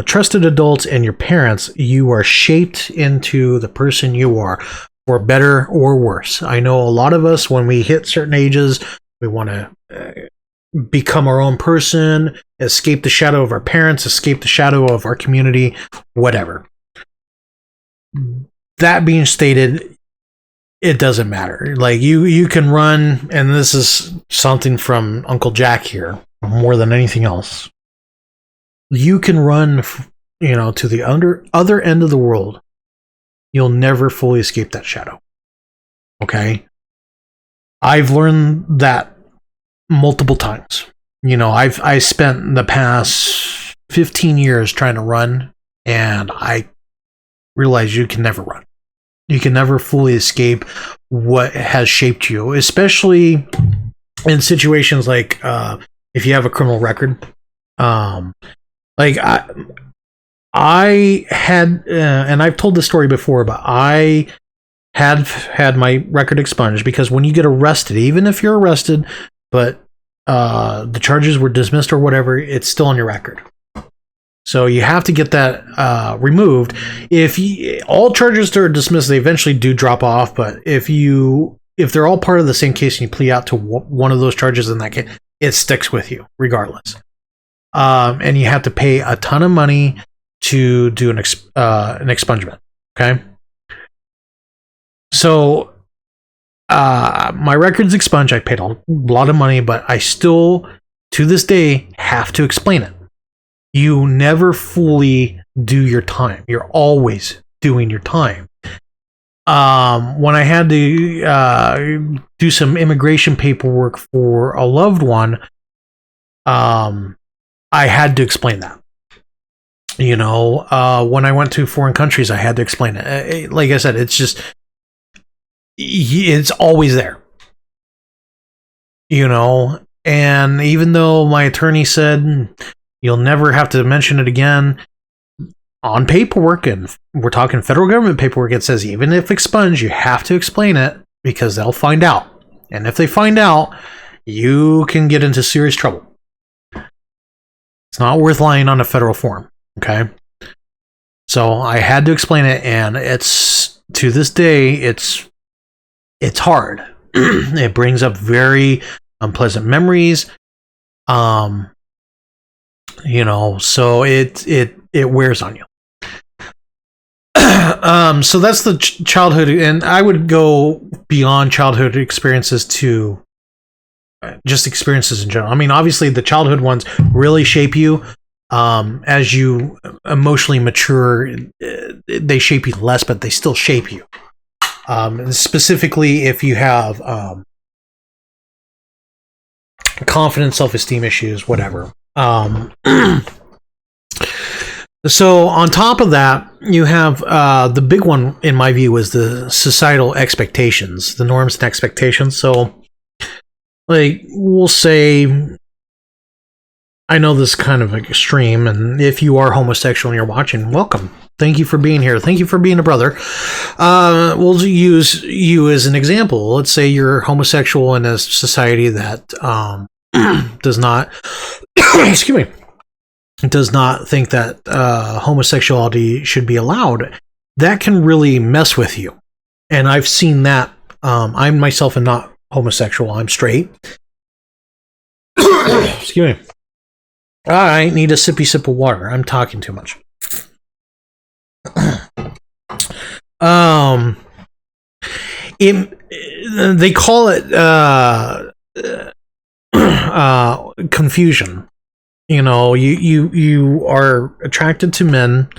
trusted adults, and your parents, you are shaped into the person you are, for better or worse. I know a lot of us, when we hit certain ages, we want to become our own person, escape the shadow of our parents, escape the shadow of our community, whatever. That being stated, it doesn't matter. Like, you can run, and this is something from Uncle Jack here, more than anything else. You can run, to the other end of the world. You'll never fully escape that shadow. Okay? I've learned that multiple times. I spent the past 15 years trying to run, and I realized you can never run. You can never fully escape what has shaped you, especially in situations like if you have a criminal record. I had, and I've told this story before, but I had my record expunged, because when you get arrested, even if you're arrested, but the charges were dismissed or whatever, it's still on your record. So you have to get that removed. All charges are dismissed, they eventually do drop off. But if they're all part of the same case and you plead out to one of those charges in that case, it sticks with you regardless. And you have to pay a ton of money to do an expungement. Okay. So my record's expunged. I paid a lot of money, but I still, to this day, have to explain it. You never fully do your time. You're always doing your time. When I had to do some immigration paperwork for a loved one, I had to explain that. When I went to foreign countries, I had to explain it. Like I said, it's always there. And even though my attorney said you'll never have to mention it again, on paperwork, and we're talking federal government paperwork, it says even if expunged, you have to explain it, because they'll find out. And if they find out, you can get into serious trouble. It's not worth lying on a federal form. Okay. So I had to explain it, and to this day, it's hard. It brings up very unpleasant memories. So it wears on you. So that's the childhood, and I would go beyond childhood experiences to just experiences in general. I mean, obviously the childhood ones really shape you. As you emotionally mature, they shape you less, but they still shape you. Specifically, if you have confidence, self-esteem issues, whatever. So on top of that, you have the big one, in my view, is the societal expectations, the norms and expectations. So, like, we'll say, I know this is kind of extreme, and if you are homosexual and you're watching, welcome. Thank you for being here. Thank you for being a brother. We'll use you as an example. Let's say you're homosexual in a society that does not, excuse me, does not think that homosexuality should be allowed. That can really mess with you. And I've seen that. I myself am not homosexual. I'm straight. Excuse me. I need a sippy sip of water. I'm talking too much. They call it confusion. You are attracted to men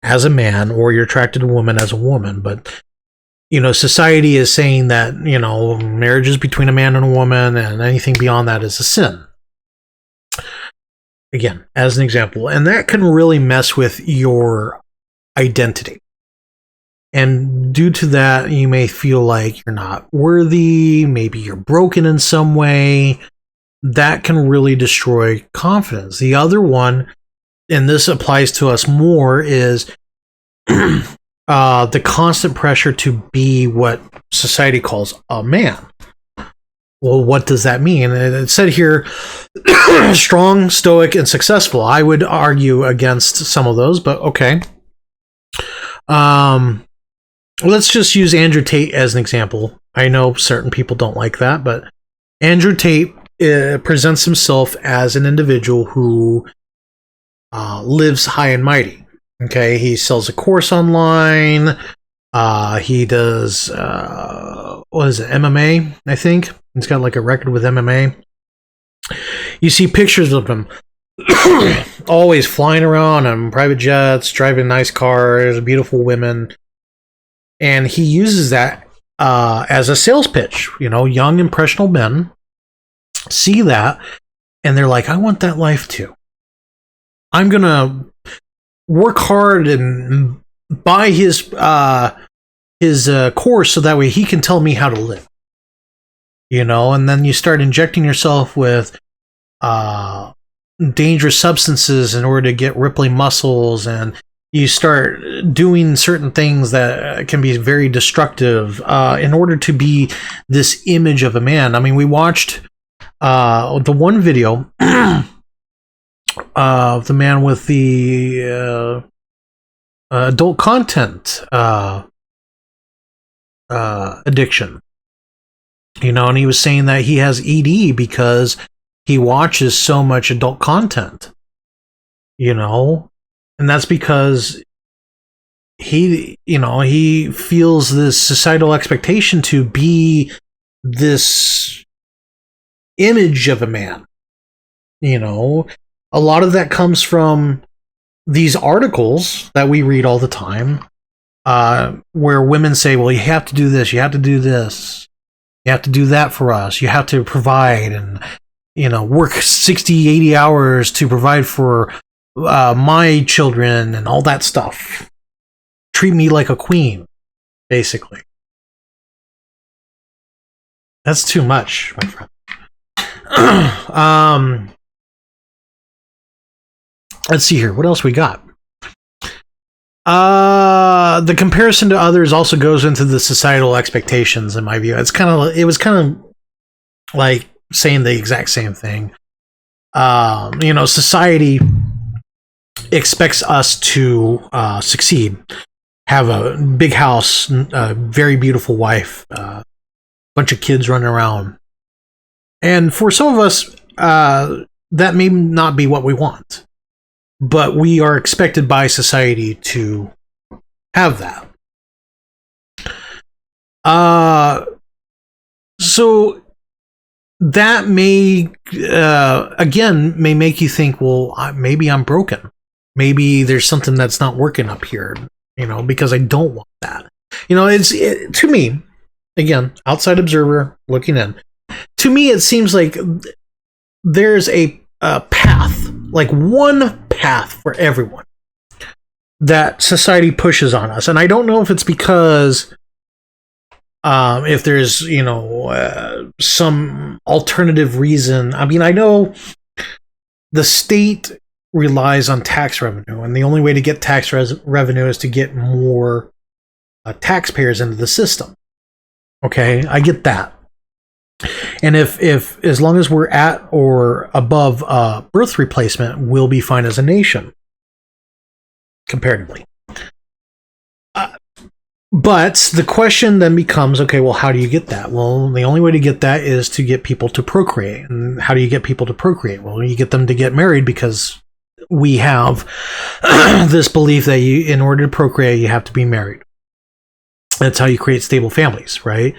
as a man, or you're attracted to a woman as a woman. But, society is saying that, marriage is between a man and a woman, and anything beyond that is a sin. Again, as an example. And that can really mess with your identity. And due to that, you may feel like you're not worthy, maybe you're broken in some way. That can really destroy confidence. The other one, and this applies to us more, is the constant pressure to be what society calls a man. Well, what does that mean? It said here, strong, stoic, and successful. I would argue against some of those, but okay. Let's just use Andrew Tate as an example. I know certain people don't like that, but Andrew Tate presents himself as an individual who lives high and mighty. Okay, he sells a course online. He does what is it, MMA? I think he's got like a record with MMA. You see pictures of him always flying around on private jets, driving nice cars, beautiful women, and he uses that as a sales pitch. Young impressionable men see that and they're like, I want that life too. I'm gonna work hard and buy his course so that way he can tell me how to live. And then you start injecting yourself with dangerous substances in order to get rippling muscles, and you start doing certain things that can be very destructive in order to be this image of a man. I mean, we watched the one video of the man with the adult content addiction, and he was saying that he has ED because he watches so much adult content, and that's because he feels this societal expectation to be this image of a man. A lot of that comes from these articles that we read all the time, where women say, well, you have to do this, you have to do this, you have to do that for us, you have to provide and, work 60, 80 hours to provide for my children and all that stuff. Treat me like a queen, basically. That's too much, my friend. Let's see here. What else we got? The comparison to others also goes into the societal expectations, in my view. It was kind of like saying the exact same thing. Society expects us to succeed, have a big house, a very beautiful wife, bunch of kids running around. And for some of us, that may not be what we want. But we are expected by society to have that. So that may, again, may make you think, well, maybe I'm broken. Maybe there's something that's not working up here, because I don't want that. To me, again, outside observer looking in, to me, it seems like there's a path, like one path for everyone that society pushes on us. And I don't know if it's because if there's some alternative reason. I mean, I know the state relies on tax revenue, and the only way to get tax revenue is to get more taxpayers into the system. Okay, I get that. And if as long as we're at or above birth replacement, we'll be fine as a nation, comparatively. But the question then becomes, okay, well, how do you get that? Well, the only way to get that is to get people to procreate. And how do you get people to procreate? Well, you get them to get married, because we have this belief that in order to procreate, you have to be married. That's how you create stable families, right?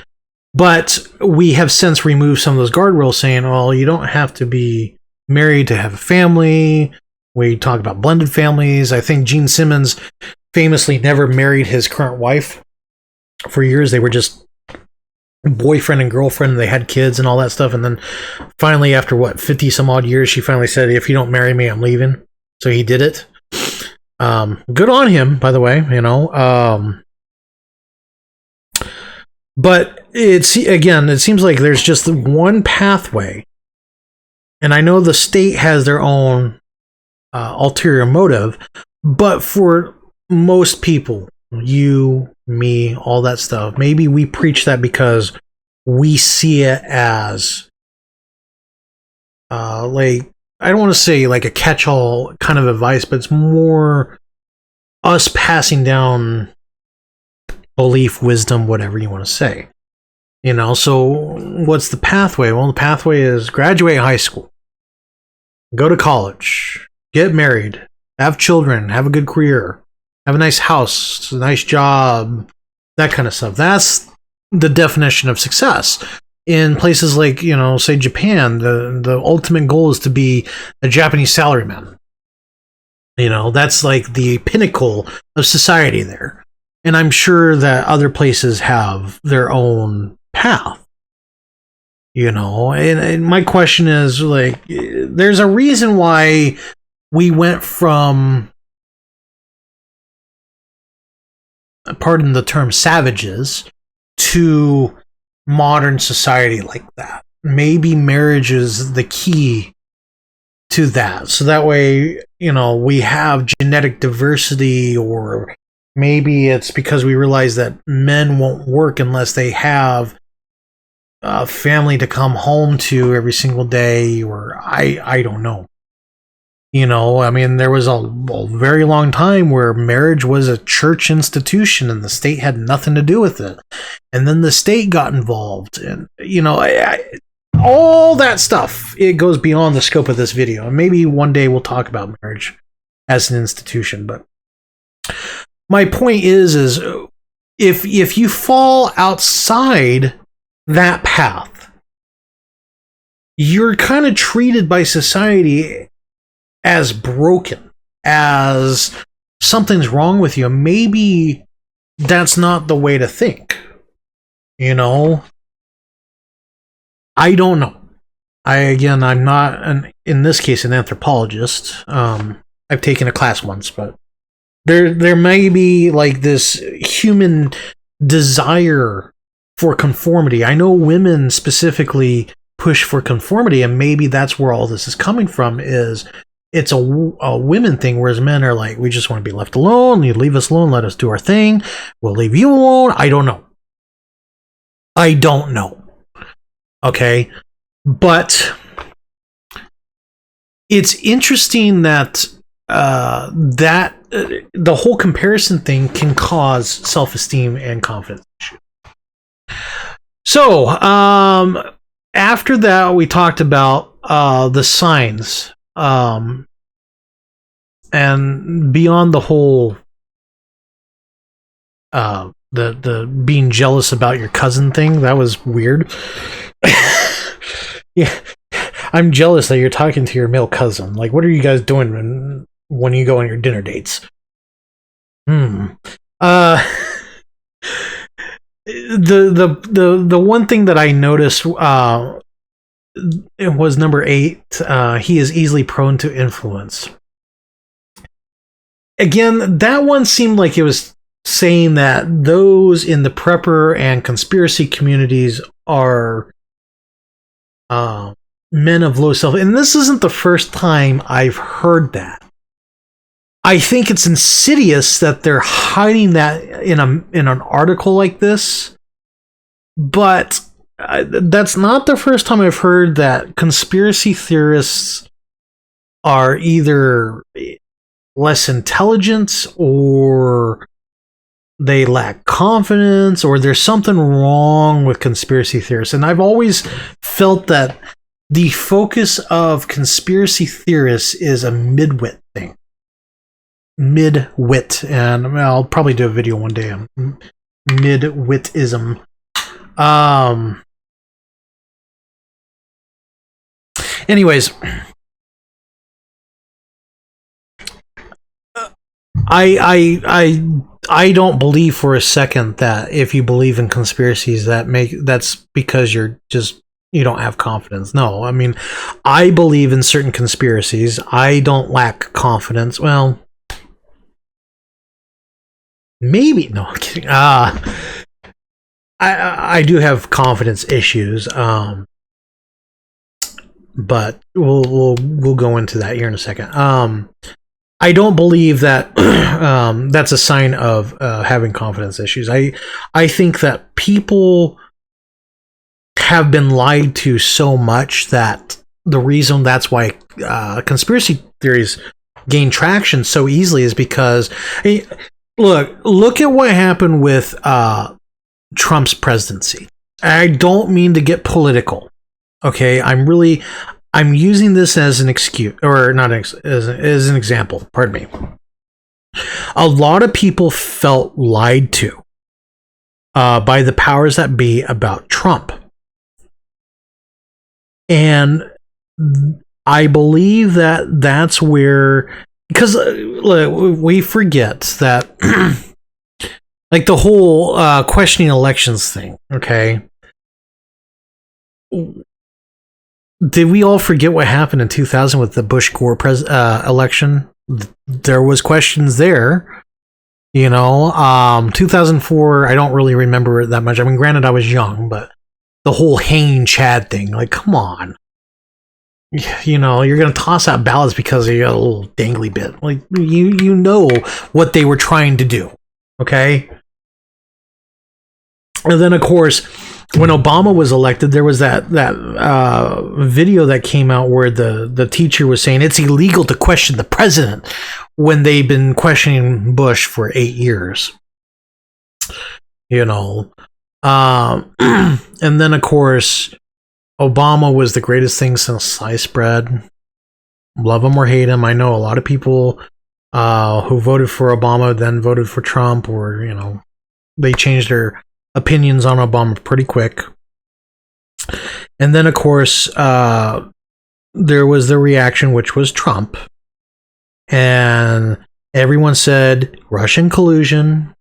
But we have since removed some of those guardrails, saying, well, you don't have to be married to have a family. We talk about blended families. I think Gene Simmons famously never married his current wife. For years, they were just boyfriend and girlfriend, and they had kids and all that stuff. And then finally, after 50 some odd years, she finally said, "If you don't marry me, I'm leaving." So he did it. Good on him, by the way, but it seems like there's just one pathway. And I know the state has their own ulterior motive, but for most people, you, me, all that stuff, maybe we preach that because we see it as like, I don't want to say like a catch-all kind of advice, but it's more us passing down belief, wisdom, whatever you want to say. So what's the pathway? Well, the pathway is graduate high school, go to college, get married, have children, have a good career, have a nice house, a nice job, that kind of stuff. That's the definition of success. In places like, say Japan, the ultimate goal is to be a Japanese salaryman. That's like the pinnacle of society there. And I'm sure that other places have their own path. And my question is, like, there's a reason why we went from, pardon the term, savages to modern society like that. Maybe marriage is the key to that. So that way, we have genetic diversity, or maybe it's because we realize that men won't work unless they have a family to come home to every single day, or I don't know. There was a very long time where marriage was a church institution and the state had nothing to do with it. And then the state got involved, and, all that stuff, it goes beyond the scope of this video. And maybe one day we'll talk about marriage as an institution. But my point is if you fall outside that path, you're kind of treated by society as broken, as something's wrong with you. Maybe that's not the way to think. I don't know. I'm not in this case an anthropologist. I've taken a class once, but there may be like this human desire for conformity. I know women specifically push for conformity, and maybe that's where all this is coming from. It's a women thing, whereas men are like, we just want to be left alone. You leave us alone, let us do our thing. We'll leave you alone. I don't know. Okay, but it's interesting that the whole comparison thing can cause self-esteem and confidence issues. So after that, we talked about the signs, and beyond the whole the being jealous about your cousin thing. That was weird. Yeah, I'm jealous that you're talking to your male cousin. Like, what are you guys doing when you go on your dinner dates? The one thing that I noticed it was number 8. He is easily prone to influence. Again, that one seemed like it was saying that those in the prepper and conspiracy communities are men of low self. And this isn't the first time I've heard that. I think it's insidious that they're hiding that in an article like this. But that's not the first time I've heard that conspiracy theorists are either less intelligent, or they lack confidence, or there's something wrong with conspiracy theorists. And I've always felt that the focus of conspiracy theorists is a midwit thing. Midwit. And I'll probably do a video one day on midwitism. Anyways, I don't believe for a second that if you believe in conspiracies that's because you don't have confidence. No, I mean, I believe in certain conspiracies. I don't lack confidence. Well, maybe no, I'm kidding. I do have confidence issues. But we'll go into that here in a second. I don't believe that that's a sign of having confidence issues. I think that people have been lied to so much that the reason that's why conspiracy theories gain traction so easily is because look at what happened with Trump's presidency. I don't mean to get political. Okay, I'm using this as an excuse, or not as an example. Pardon me. A lot of people felt lied to by the powers that be about Trump, and I believe that that's where, because we forget that, like the whole questioning elections thing. Okay. Did we all forget what happened in 2000 with the Bush-Gore election? There was questions there. 2004, I don't really remember it that much. I mean, granted, I was young, but the whole hanging Chad thing, like, come on. You're going to toss out ballots because you got a little dangly bit. Like, you know what they were trying to do, okay? And then, of course, when Obama was elected, there was that video that came out where the teacher was saying it's illegal to question the president when they've been questioning Bush for 8 years. And then, of course, Obama was the greatest thing since sliced bread. Love him or hate him. I know a lot of people who voted for Obama then voted for Trump, or, they changed their opinions on Obama pretty quick. And then, of course, there was the reaction, which was Trump. And everyone said Russian collusion.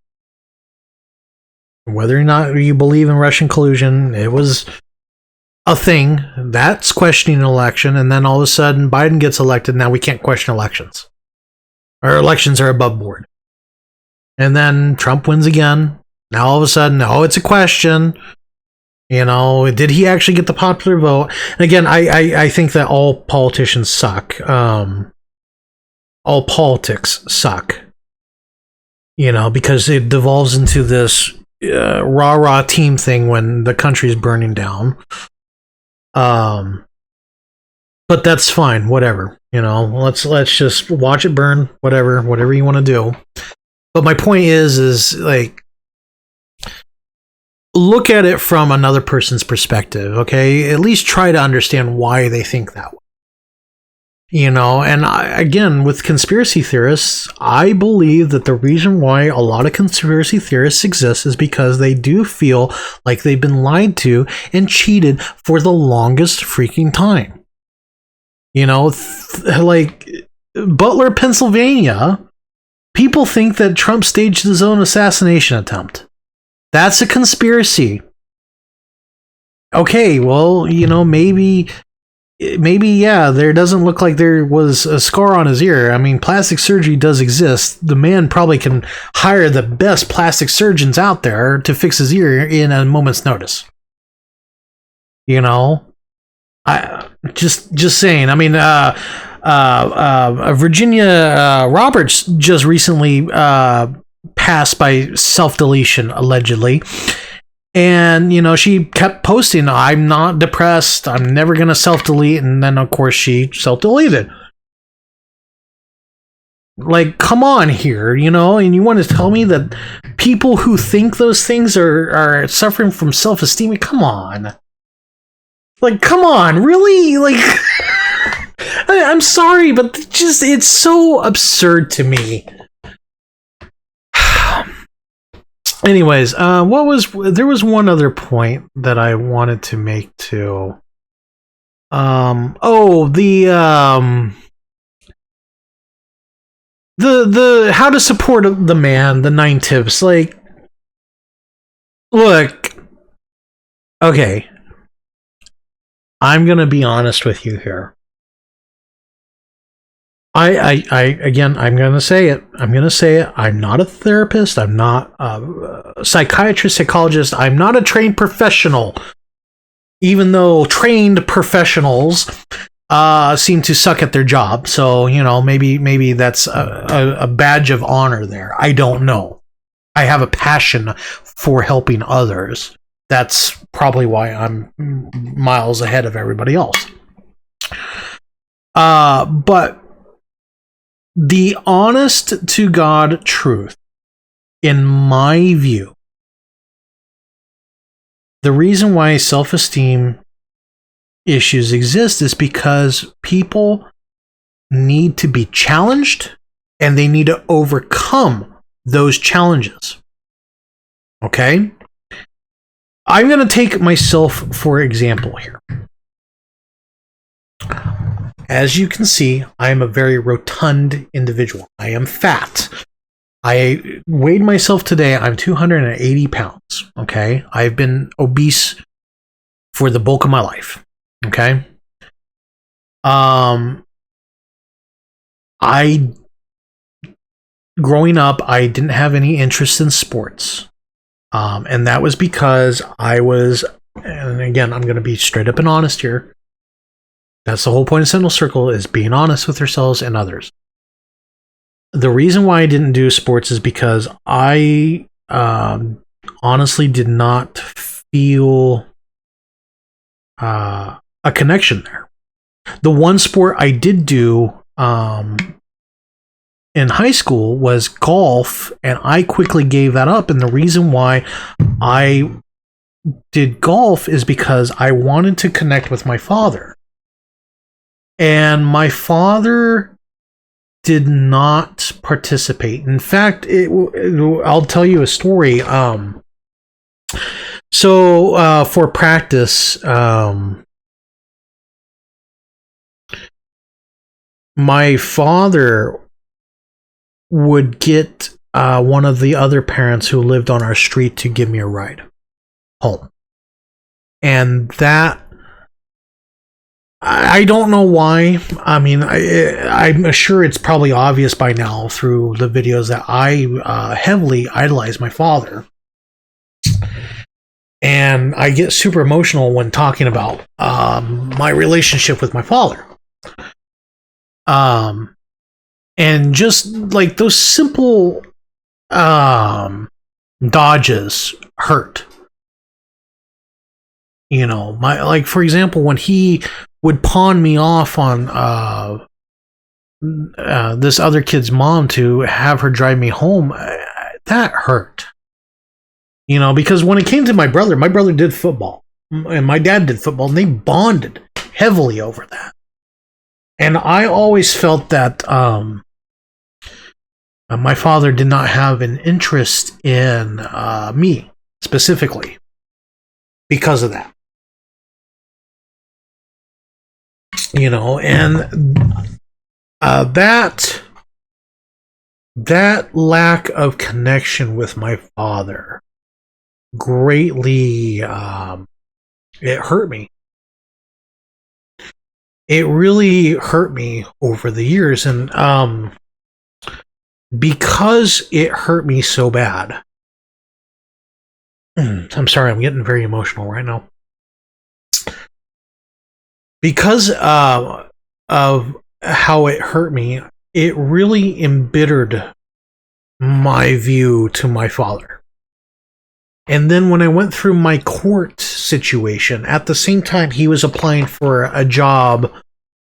Whether or not you believe in Russian collusion, it was a thing. That's questioning an election. And then all of a sudden, Biden gets elected. Now we can't question elections. Our elections are above board. And then Trump wins again. Now all of a sudden, it's a question. Did he actually get the popular vote? And again, I think that all politicians suck. All politics suck. Because it devolves into this rah-rah team thing when the country's burning down. But that's fine, whatever. Let's just watch it burn, whatever you want to do. But my point is like, look at it from another person's perspective, okay? At least try to understand why they think that way. And again, with conspiracy theorists, I believe that the reason why a lot of conspiracy theorists exist is because they do feel like they've been lied to and cheated for the longest freaking time. Like Butler, Pennsylvania, people think that Trump staged his own assassination attempt. That's a conspiracy. Okay, well, maybe, yeah, there doesn't look like there was a scar on his ear. I mean, plastic surgery does exist. The man probably can hire the best plastic surgeons out there to fix his ear in a moment's notice. I just saying. I mean, Virginia Roberts just recently passed by self-deletion, allegedly. And, she kept posting, I'm not depressed, I'm never going to self-delete. And then, of course, she self-deleted. Like, come on here, and you want to tell me that people who think those things are suffering from self-esteem? Come on. Like, come on, really? Like, I'm sorry, but it's so absurd to me. Anyways, there was one other point that I wanted to make too. the how to support the man, the 9 tips. Like, look, okay, I'm gonna be honest with you here. Again, I'm gonna say it. I'm not a therapist. I'm not a psychiatrist, psychologist. I'm not a trained professional, even though trained professionals seem to suck at their job. So, you know, maybe that's a badge of honor there. I don't know. I have a passion for helping others. That's probably why I'm miles ahead of everybody else. But the honest to God truth, in my view, the reason why self-esteem issues exist is because people need to be challenged and they need to overcome those challenges. Okay? I'm going to take myself for example here. As you can see, I am a very rotund individual. I am fat. I weighed myself today. I'm 280 pounds. Okay? I've been obese for the bulk of my life. Okay? Growing up, I didn't have any interest in sports. And that was because and again, I'm going to be straight up and honest here. That's the whole point of Sentinel Circle, is being honest with ourselves and others. The reason why I didn't do sports is because I honestly did not feel a connection there. The one sport I did do in high school was golf, and I quickly gave that up. And the reason why I did golf is because I wanted to connect with my father. And my father did not participate. In fact, I'll tell you a story. So for practice, my father would get one of the other parents who lived on our street to give me a ride home. And that, I don't know why. I mean, I'm sure it's probably obvious by now through the videos that I heavily idolize my father. And I get super emotional when talking about my relationship with my father. And just like those simple dodges hurt. You know, like for example, when he would pawn me off on this other kid's mom to have her drive me home, that hurt. You know, because when it came to my brother did football, and my dad did football, and they bonded heavily over that. And I always felt that my father did not have an interest in me specifically because of that. You know, and that lack of connection with my father greatly it hurt me. It really hurt me over the years, and because it hurt me so bad, I'm sorry, I'm getting very emotional right now. Because of how it hurt me, it really embittered my view to my father. And then when I went through my court situation, at the same time he was applying for a job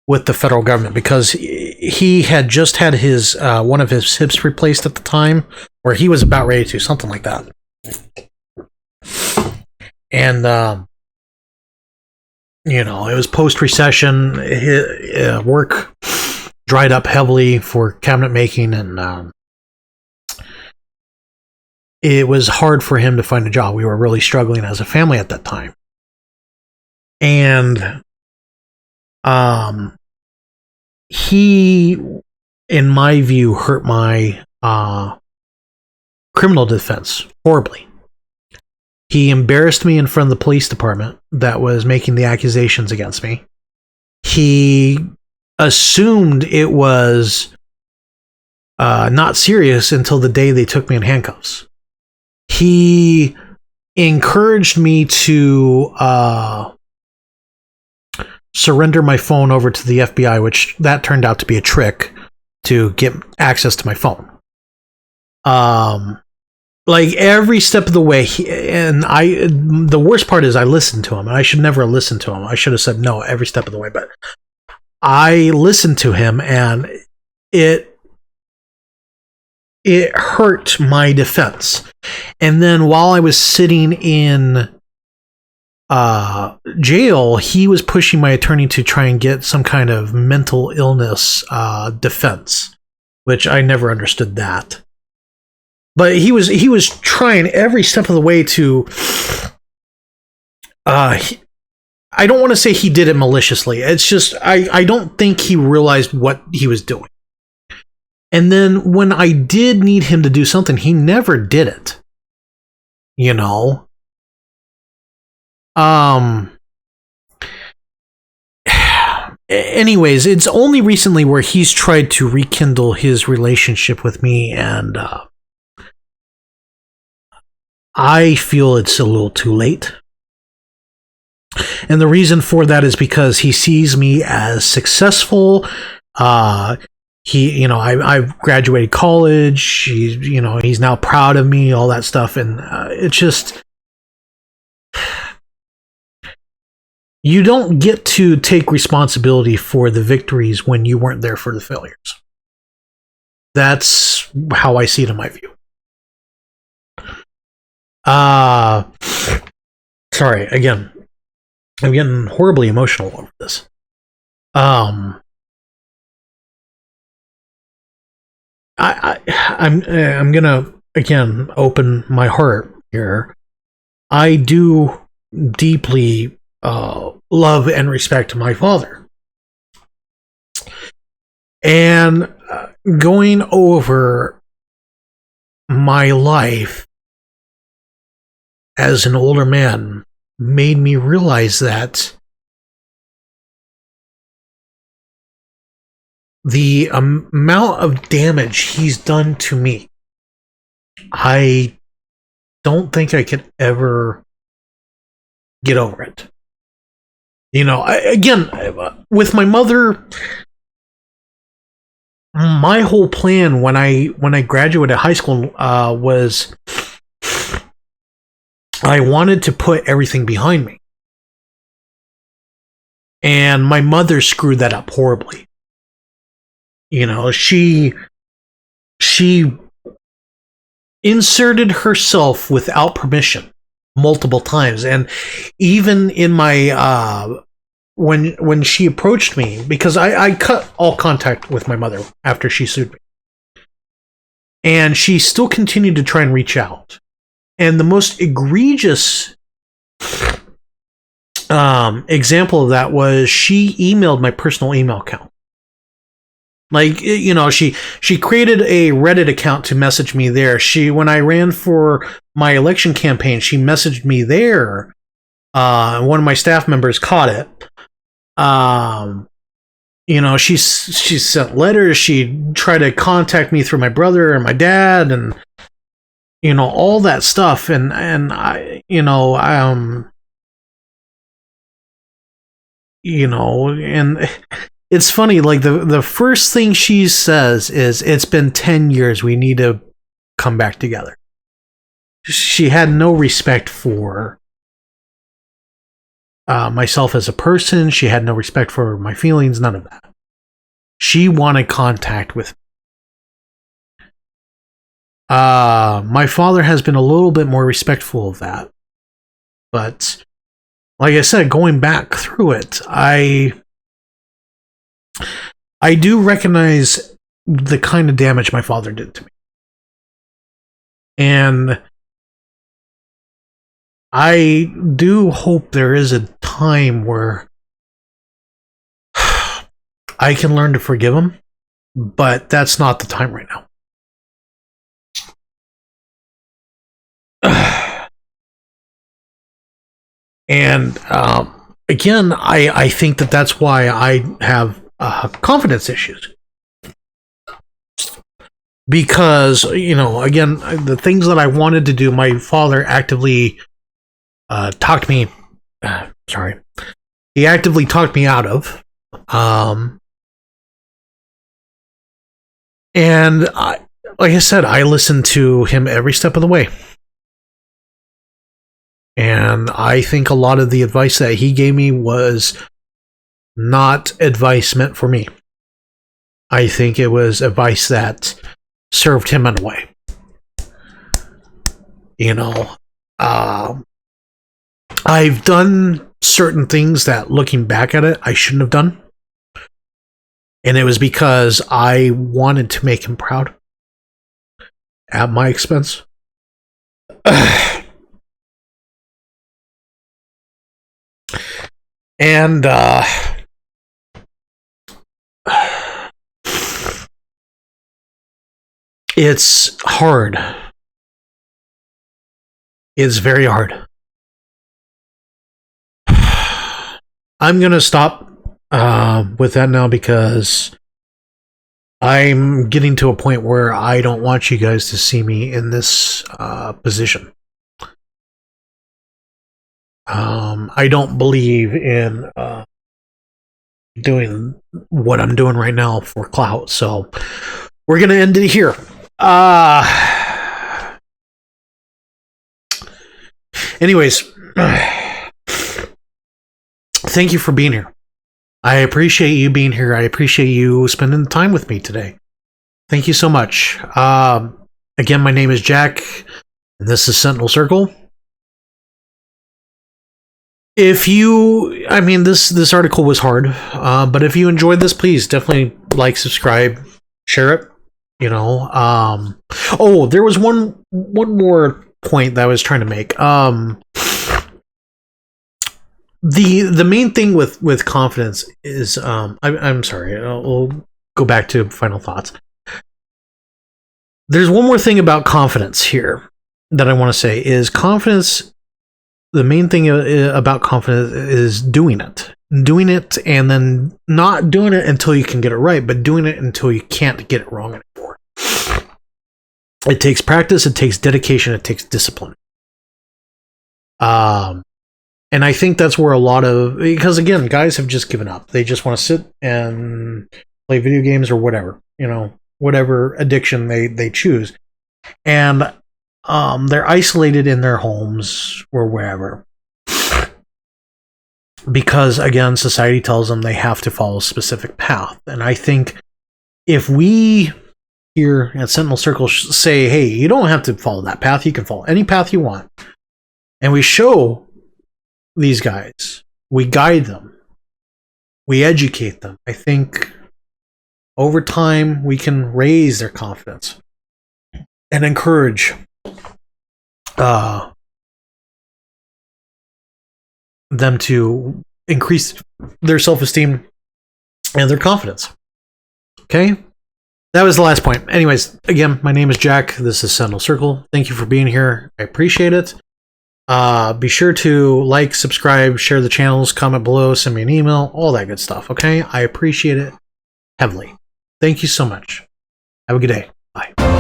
with the federal government, because he had just had his one of his hips replaced at the time, or he was about ready to, something like that. And you know, it was post-recession. Work dried up heavily for cabinet making, and it was hard for him to find a job. We were really struggling as a family at that time. And he in my view, hurt my criminal defense horribly. He embarrassed me in front of the police department that was making the accusations against me. He assumed it was not serious until the day they took me in handcuffs. He encouraged me to surrender my phone over to the FBI, which that turned out to be a trick to get access to my phone. Like every step of the way, the worst part is I listened to him, and I should never have listened to him. I should have said no every step of the way, but I listened to him, and it hurt my defense. And then while I was sitting in jail, he was pushing my attorney to try and get some kind of mental illness defense, which I never understood that. But he was trying every step of the way to. I don't want to say he did it maliciously. It's just I don't think he realized what he was doing. And then when I did need him to do something, he never did it. You know. Anyways, it's only recently where he's tried to rekindle his relationship with me, and I feel it's a little too late. And the reason for that is because he sees me as successful. I've graduated college. He's now proud of me, all that stuff. And it's just, you don't get to take responsibility for the victories when you weren't there for the failures. That's how I see it in my view. Sorry, again, I'm getting horribly emotional over this. I'm gonna again open my heart here. I do deeply love and respect my father, and going over my life as an older man made me realize that the amount of damage he's done to me, I don't think I could ever get over it. Again, with my mother, my whole plan when I graduated high school was I wanted to put everything behind me. And my mother screwed that up horribly. She inserted herself without permission multiple times. And even in my when she approached me, because I cut all contact with my mother after she sued me, and she still continued to try and reach out. And the most egregious example of that was she emailed my personal email account. Like, she created a Reddit account to message me there. When I ran for my election campaign, she messaged me there. One of my staff members caught it. She sent letters. She tried to contact me through my brother and my dad, and all that stuff. And it's funny, like the first thing she says is, "It's been 10 years. We need to come back together." She had no respect for myself as a person. She had no respect for my feelings, none of that. She wanted contact with me. My father has been a little bit more respectful of that. But like I said, going back through it, I do recognize the kind of damage my father did to me. And I do hope there is a time where I can learn to forgive him, but that's not the time right now. And again, I think that's why I have confidence issues. Because, again, the things that I wanted to do, my father actively talked me, he actively talked me out of. And like I said, I listened to him every step of the way. And I think a lot of the advice that he gave me was not advice meant for me. I think it was advice that served him in a way. I've done certain things that, looking back at it, I shouldn't have done. And it was because I wanted to make him proud at my expense. And it's hard. It's very hard. I'm going to stop with that now because I'm getting to a point where I don't want you guys to see me in this position. I don't believe in doing what I'm doing right now for clout, so we're going to end it here. Anyways, thank you for being here. I appreciate you being here. I appreciate you spending the time with me today. Thank you so much. Again, my name is Jack, and this is Sentinel Circle. If you, this article was hard, but if you enjoyed this, please definitely like, subscribe, share it. Oh, there was one more point that I was trying to make. The main thing with confidence is, I'm sorry, I'll go back to final thoughts. There's one more thing about confidence here that I want to say is confidence. The main thing about confidence is doing it, and then not doing it until you can get it right, but doing it until you can't get it wrong anymore. It takes practice, it takes dedication, it takes discipline. And I think that's where because again, guys have just given up. They just want to sit and play video games or whatever, whatever addiction they choose. And they're isolated in their homes or wherever. Because, again, society tells them they have to follow a specific path. And I think if we here at Sentinel Circle say, hey, you don't have to follow that path. You can follow any path you want. And we show these guys, we guide them, we educate them. I think over time we can raise their confidence and encourage them to increase their self-esteem and their confidence. Okay? That was the last point. Anyways, again, my name is Jack. This is Sentinel Circle. Thank you for being here. I appreciate it. Be sure to like, subscribe, share the channels, comment below, send me an email, all that good stuff. Okay? I appreciate it heavily. Thank you so much. Have a good day. Bye.